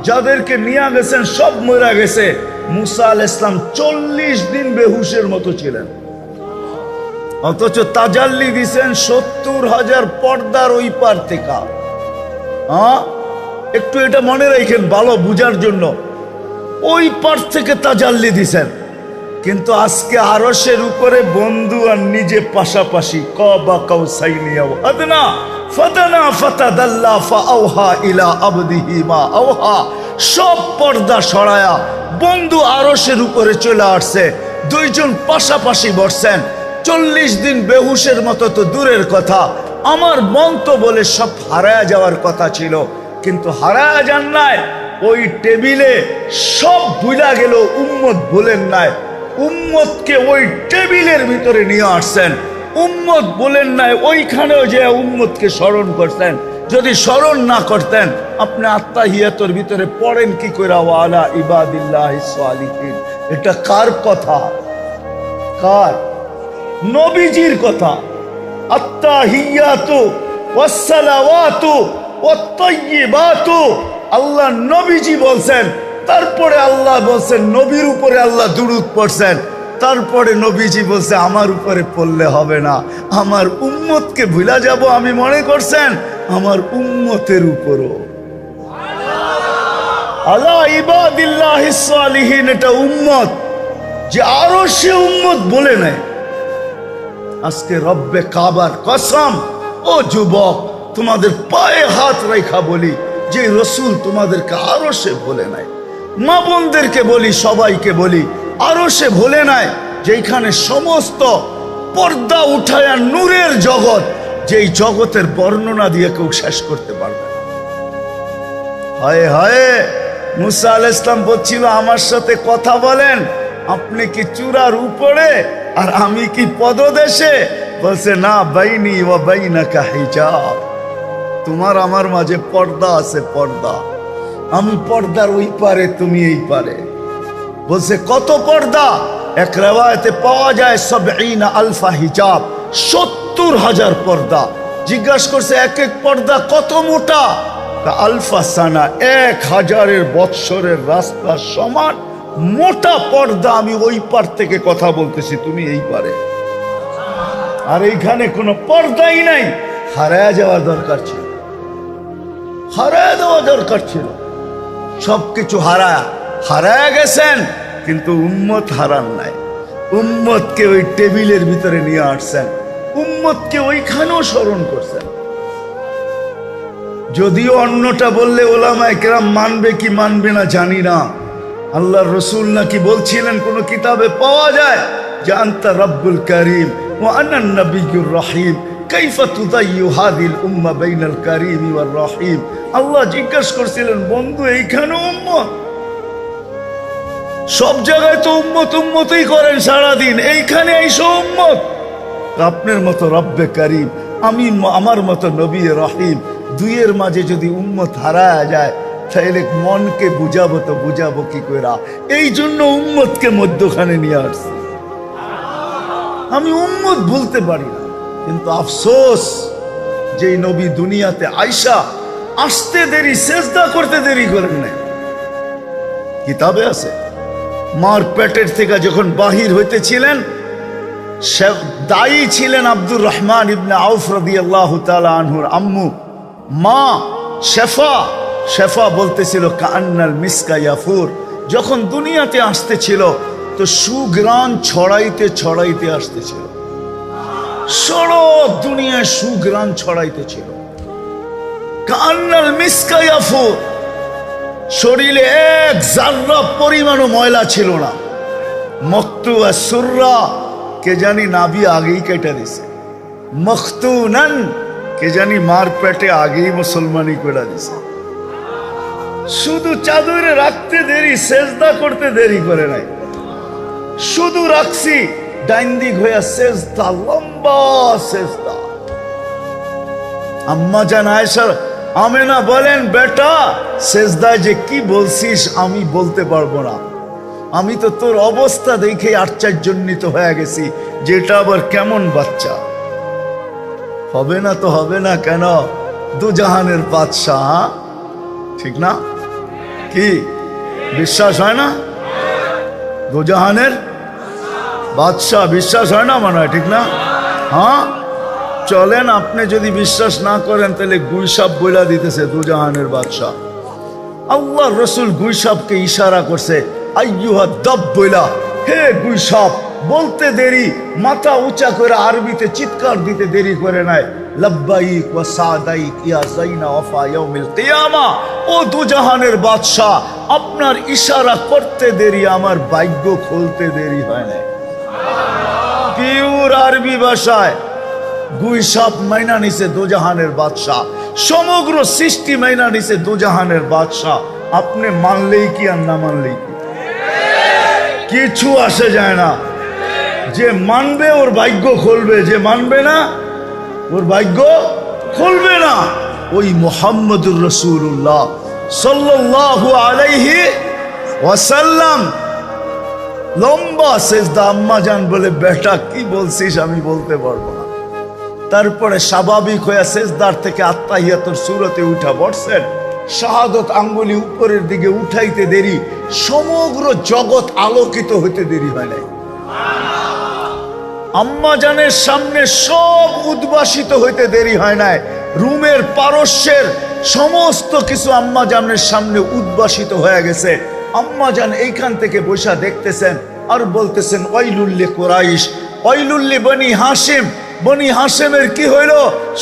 যাদেরকে নিয়ে গেছেন সব মরে গেছে। মুসা আলাইহিস সালাম 40 দিন বেহুশের মতো ছিলেন, অথচ তাজাল্লি দিয়েছেন 70,000 পর্দার ওই পার থেকে। একটু এটা মনে রাখেন ভালো বুঝার জন্য, ওই পার থেকে তাজাল্লি দিয়েছেন। কিন্তু আজকে আরশের উপরে বন্ধু আর নিজে পাশাপাশি। কাবা কাউসাইনি আও আদনা ফাতানা ফাতাদাল্লা ফাআওহা ইলা আবদিহি মা আওহা। সব পর্দা সরায়া বন্ধু আরশের উপরে চলে আসছে, দুইজন পাশাপাশি বসছেন। 40 দিন বেহুশের মতো তো দূরের কথা, আমার মন তো বলে সব হারায়া যাওয়ার কথা ছিল, কিন্তু হারায়া যান নাই। ওই টেবিলে সব ভুলা গেল, উম্মত ভুলেন নাই। উম্মতকে ওই টেবিলের ভিতরে নিয়ে আসছেন, উম্মত বলেন নাই। ওইখানেও যে উম্মতকে স্মরণ করতেন। যদি স্মরণ না করতেন, আপনি আত্তাহিয়াতের ভিতরে পড়েন কি করে ওয়ালা ইবাদিল্লাহিস সালিহিন? এটা কার কথা? কার? নবীজির কথা। আত্তাহিয়াতু ওয়াসসালাওয়াতু ওয়াত-তাইয়্যিবাতু, আল্লাহ নবীজি বলছেন। তারপরে আল্লাহ বলছেন নবীর উপরে আল্লাহ দুরূদ পড়ছেন। তারপরে নবীজি বলছে আমার উপরে পড়লে হবে না, আমার উম্মতকে ভুলা যাব আমি মনে করছেন, আমার উম্মতের উপরও। আলা ইবাদিল্লাহিস সালিহিন, এটা উম্মত যে আরো সে উম্মত বলে নেয়। আজকে রব্বে কাবার কসম, ও যুবক, তোমাদের পায়ে হাত রেখা বলি, যে রসুল তোমাদেরকে আরো সে বলে নাই। মা বোনদেরকে বলি, সবাইকে বলি, আরো সে বলে নাই, যেখানে সমস্ত পর্দা উঠায়া নূরের জগৎ, যেই জগতের বর্ণনা দিয়ে কেউ শেষ করতে পারবে না। হায় হায়, মুসা আলাইহিস সালাম বলছিল আমার সাথে কথা বলেন, আপনি কি চূড়ার উপরে আর আমি কি পদদেশে? বলছে না, বাইনি ওয়া বাইনাকা হিজাব, তোমার আমার মাঝে পর্দা আছে, পর্দা। আমি পর্দার ওই পারে, তুমি এই পারে। বলছে কত পর্দা? এক রেওয়ায়েতে পাওয়া যায় ৭০ আলফা হিজাব, ৭০,০০০ পর্দা। জিজ্ঞাসা করছে এক এক পর্দা কত মোটা? আলফা সানা, ১,০০০ বৎসরের রাস্তা সমান মোটা পর্দা। আমি ওই পার থেকে কথা বলতেছি, তুমি এই পারে, আর এইখানে কোনো পর্দাই নাই। হারায় যাওয়ার দরকার ছিল, হারায় দেওয়া দরকার ছিল। সবকিছু হারায় গেছেন, কিন্তু উম্মত হারান নাই। উম্মতকে ওই টেবিলের ভিতরে নিয়ে আসছেন, উম্মতকে ওইখানেও স্মরণ করছেন। যদিও অন্যটা বললে ওলামায়ে কেরাম মানবে কি মানবে না জানি না। আল্লাহর রসুল নাকি বলছিলেন, কোন কিতাবে পাওয়া যায় যে আনতা রব্বুল করিম ওয়া আনা নবিয়্যুর রহিম, কাইফা তুদাইয়ু হাযিল উম্মাহ বাইনাল করিম ওয়ার রহিম। আল্লাহ জিজ্ঞাসা করছিলেন, বন্ধু এইখানে উম্মত, সব জায়গায় তো উম্মত উম্মতই করেন সারাদিন, এইখানে এইসব উম্মত। আপনার মতো রব্বে করিম, আমি আমার মতো নবী রহিম, দুইয়ের মাঝে যদি উম্মত হারায় যায় তাহলে মনকে বুঝাবো তো বুঝাবো কি কইরা? এই জন্য উম্মতকে মধ্যখানে নিয়ে আসছে। আমি উম্মত ভুলতে পারি না, কিন্তু আফসোস যেই নবী দুনিয়াতে আইসা আসতে দেরি, সেজদা করতে দেরি করেন নাই। কিতাবে আছে, মার পেটের থেকে যখন বাহির হইতেছিলেন, দায়ী ছিলেন আব্দুর রহমান ইবনে আউফ রাদিয়াল্লাহু তাআলা আনহুর আম্মু মা শেফা। শেফা বলতেছিল কান্নাল মিসকা ইয়াফুর। যখন দুনিয়াতে আসতেছিল তো সুগ্রাণ ছড়াইতে ছড়াইতে আসতেছিল, সারা দুনিয়ায় সুগ্রাণ ছড়াইতেছিল। কান্নাল মিসকা ইয়াফুর, শরীরে এক জাররা পরিমাণও ময়লা ছিল না। মক্তু আর সুররা, কে জানি নাভি আগেই কেটে দিছে। মখতুনান, কে জানি মার পেটে আগেই মুসলমানি করে দিছে। শুধু চাদরে রাখতে দেরি, সেজদা করতে দেরি করে নাই। শুধু রাখছি, ডাইন দিক হইয়া সেজদা, লম্বা সেজদা। আম্মা জান আয়েশা আমেনা বলেন, বেটা সেজদায় যে কি বলছিস আমি বলতে পারবো না, আমি তো তোর অবস্থা দেখে আশ্চর্যান্বিত হয়ে গেছি, যেটা আবার কেমন বাচ্চা। হবে না তো হবে না কেন? দুজাহানের বাদশাহ, ঠিক না? কি বিশ্বাস হয় না? দুজাহানের বাদশাহ, বিশ্বাস হয় না মনে হয়, ঠিক না? হ্যাঁ, চলেন, আপনি যদি বিশ্বাস না করেন তাহলে গুইসাপ বইলা দিতেছে দুজাহানের বাদশাহ। আল্লাহ রসুল গুইসাপকে ইশারা করছে, আইয়ুহা দাব বইলা, হে গুইসাপ। বলতে দেরি, মাথা উঁচা করে আরবিতে চিৎকার দিতে দেরি করে নাই, লব্বাইক ওয়া সাদাইক ইয়া যাইনা ওয়াফা ইয়াউমিল কিয়ামা। ও দুজাহানের বাদশাহ, আপনার ইশারা করতে দেরি, আমার ভাগ্য খুলতে দেরি হয় না। পিওর আরবি ভাষায় গুইসাপ মাইনা নিছে দুজাহানের বাদশাহ, সমগ্র সৃষ্টি মাইনা নিছে দুজাহানের বাদশাহ। আপনি মানলেই কি আর না মানলেই কি, কিছু আসে যায় না। যে মানবে ওর ভাগ্য খুলবে, যে মানবে না ওর ভাগ্য খুলবে না। ওই মুহাম্মদুর রাসূলুল্লাহ সাল্লাল্লাহু আলাইহি ওয়াসাল্লাম লম্বা সেজদা। আম্মা জান বলে, বেটা কি বলছিস আমি বলতে পারবো না। তারপরে স্বাভাবিক হয়ে সেজদার থেকে আত্তাহিয়াতুর সূরতে উঠা বসছেন। শাহাদত আঙ্গুলি উপরের দিকে উঠাইতে দেরি, সমগ্র জগৎ আলোকিত হইতে দেরি হয় নাই। আম্মা জানের সামনে সব উদ্ভাসিত হইতে দেরি হয় নাই। রুমের পারস্যের সমস্ত কিছু আম্মা জানের সামনে উদ্ভাসিত হয়ে গেছে। আম্মা জান এইখান থেকে বৈশা দেখতেছেন আর বলতেছেন, ওয়াইলুল্লি কুরাইশ, ওয়াইলুল্লি বনি হাশিম। বনি হাশেমের কি হইল?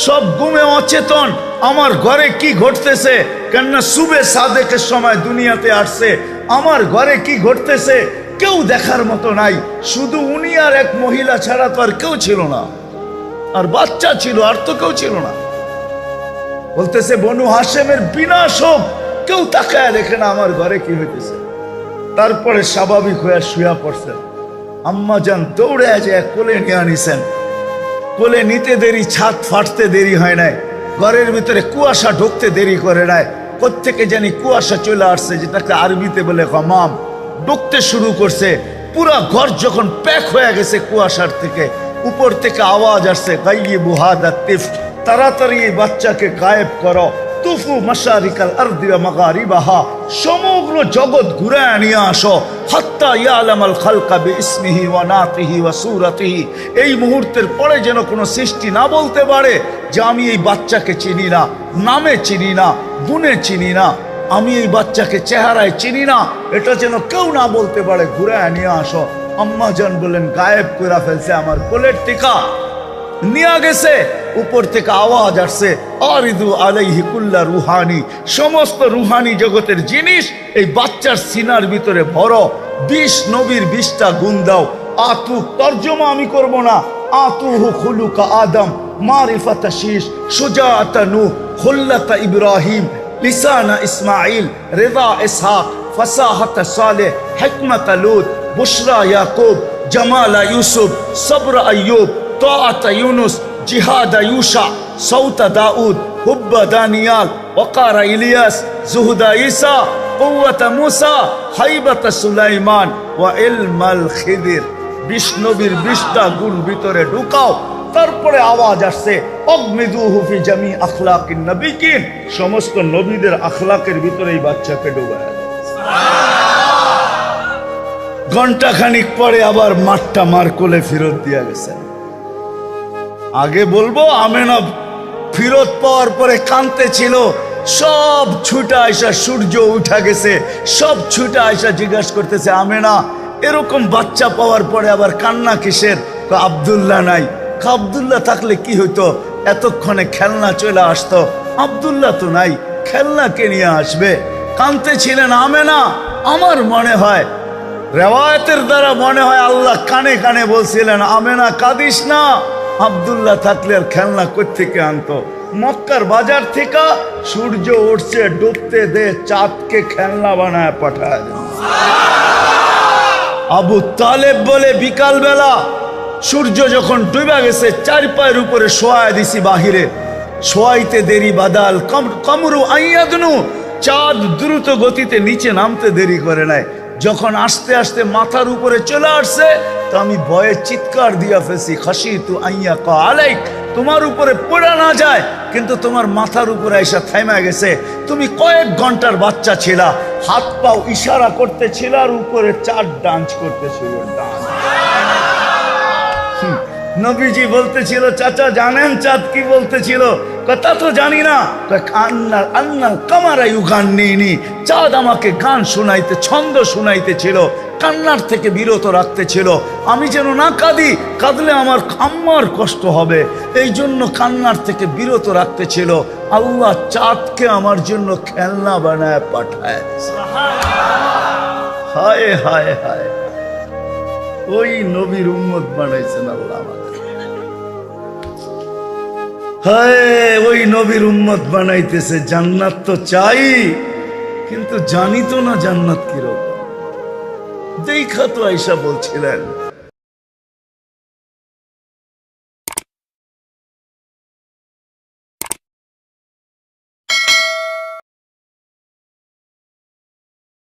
সব ঘুমে অচেতন। আমার ঘরে কি ঘটতেছে? কেননা সুবে সাদেকের সময় দুনিয়াতে আসছে। আমার ঘরে কি ঘটতেছে কেউ দেখার মতো নাই। শুধু উনি আর এক মহিলা ছাড়া তো আর কেউ ছিল না, আর বাচ্চা ছিল, আর তো কেউ ছিল না। বলতেছে বনু হাশেমের বিনাশ হোক, কেউ তাকায় দেখে না আমার ঘরে কি হইতেছে। তারপরে স্বাভাবিক হয়ে শুয়া পড়ছেন। আম্মা জান দৌড়ে যায় কোলে নিয়ে আনিছেন। কোলে নিতে দেরি, ছাদ ফাটতে দেরি হয় নাই, ঘরের ভিতরে কুয়াশা ঢুকতে দেরি করে নাই। কোত্থেকে জানি কুয়াশা চলে আসছে, যেটাকে আরবিতে বলে গমাম। ঢুকতে শুরু করছে। পুরা ঘর যখন প্যাক হয়ে গেছে কুয়াশার থেকে, উপর থেকে আওয়াজ আসছে, গাইয়িবু হাদা তিফ, তাড়াতাড়ি এই বাচ্চাকে গায়েব করো। তুফু মাশারিকাল আরদি ওয়া মাগারিবাহা, সমগ্র জগৎ ঘুরে নিয়ে আসো। হাত্তা ইয়ালামাল খালকা বিইসমিহি ওয়া নাতিহি ওয়া সূরাতিহি, এই মুহূর্তের পরে যেন কোনো সৃষ্টি না বলতে পারে যে আমি এই বাচ্চাকে চিনি না, নামে চিনি না, গুণে চিনি না, আমি এই বাচ্চাকে চেহারায় চিনি না, এটা যেন কেউ না বলতে পারে। ঘুরে নিয়ে আসো। আম্মা জান বলেন গায়েব করে ফেলছে, আমার কোলের টিকা নিয়ে গেছে। উপর থেকে আওয়াজ আসছে, আরিদু আলাইহি কুল্লা রুহানি, সমস্ত রুহানি জগতের জিনিস এই বাচ্চার সিনার ভিতরে ভরো। 20 নবীর 20টা গুণ দাও। আতু, তর্জমা আমি করব না। আতুহু খুলুকা আদম, মারিফাতা শীশ, সুজাআতা নূহ, খুল্লাতা ইব্রাহিম, লিসানা ইসমাইল, রিদা ইসহাক, ফাসাহাতা সালেহ, হিকমাতা লূত, বুশরা ইয়াকুব, জামালা ইউসুফ, সবর আইয়ুব, তাআত ইউনুস, জিহাদ ইউশা, সৌত দাউদ, হুব্ব দানিয়াল, ওয়াকার ইলিয়াস, জুহুদ ঈসা, কুওয়াত মুসা, হাইবাত সুলাইমান, ওয়া ইলমাল খিদির। 20 নবীর 20টা গুণ ভিতরে ঢুকাও। তারপরে আওয়াজ আসছে, অগমিদুহু ফি জামি আখলাকিন নবিয়িন, সমস্ত নবীদের আখলাকের ভিতরে এই বাচ্চাকে ডুবায়। ঘন্টা খানিক পরে আবার মাঠটা মার কোলে ফেরত দিয়া গেছে। আগে বলবো আমেনা ফিরত পাওয়ার পরে কাঁদতে ছিল, সব ছুটা আইসা, সূর্য উঠা গেছে, সব ছুটা আইসা জিজ্ঞাসা করতেছে, আমেনা এরকম বাচ্চা পাওয়ার পরে আবার কান্না কিসের? আব্দুল্লাহ নাই। আব্দুল্লাহ থাকলে কি হইতো? এতক্ষণে খেলনা চলে আসতো। আব্দুল্লাহ তো নাই, খেলনা কে নিয়ে আসবে? কাঁদতে ছিলেন আমেনা। আমার মনে হয় রেওয়ায়তের দ্বারা মনে হয় আল্লাহ কানে কানে বলছিলেন, আমেনা কাঁদিস না, আব্দুল্লাহ থাকলে আর খেলনা কোত্থেকে আনতো? মক্কার বাজার থেকে সূর্য উঠছে, ডুবতে দে, চাঁদকে খেলনা বানায় পাঠায় দেন। আবু তালেব বলে বিকাল বেলা সূর্য যখন ডুবে গেছে, 4 পায়ের উপরে শোয়ায় দিছি বাহিরে, শোয়াইতে দেরি বাদাল কমরু আইয়াদনু, চাঁদ দ্রুত গতিতে নিচে নামতে দেরি করে নাই। যখন আস্তে আস্তে মাথার উপরে চলে আসছে, তো আমি ভয়ে চিৎকার দিয়া ফেলছি, খাশিতু আইয়া কা আলাইক, তোমার উপরে পড়া না যায়, কিন্তু তোমার মাথার উপরে এসে থেমে গেছে। তুমি কয়েক ঘন্টার বাচ্চা ছিলা, হাত পাও ইশারা করতেছিল আর উপরে 4 ডান্স করতেছিল। নবীজি বলতেছিল, চাচা জানেন চাঁদ কি বলতেছিল? কথা তো জানি না। চাঁদ আমাকে গান শোনাইতে, ছন্দ শোনাইতেছিল, কান্নার থেকে বিরত রাখতেছিল। আমি যেন না কাঁদি, কাঁদলে আমার আম্মার কষ্ট হবে, এই জন্য কান্নার থেকে বিরত রাখতেছিল। আল্লাহ চাঁদকে আমার জন্য খেলনা বানায় পাঠায়। হায় হায় হায়, ওই নবীর উম্মত বানাইছেন আল্লাহ আমাদের। হায়, ওই নবীর উম্মত বানাইতেছে। জান্নাত তো চাই, কিন্তু জানি তো না জান্নাত কিরকম। দেখা তো আয়েশা বলছিলেন,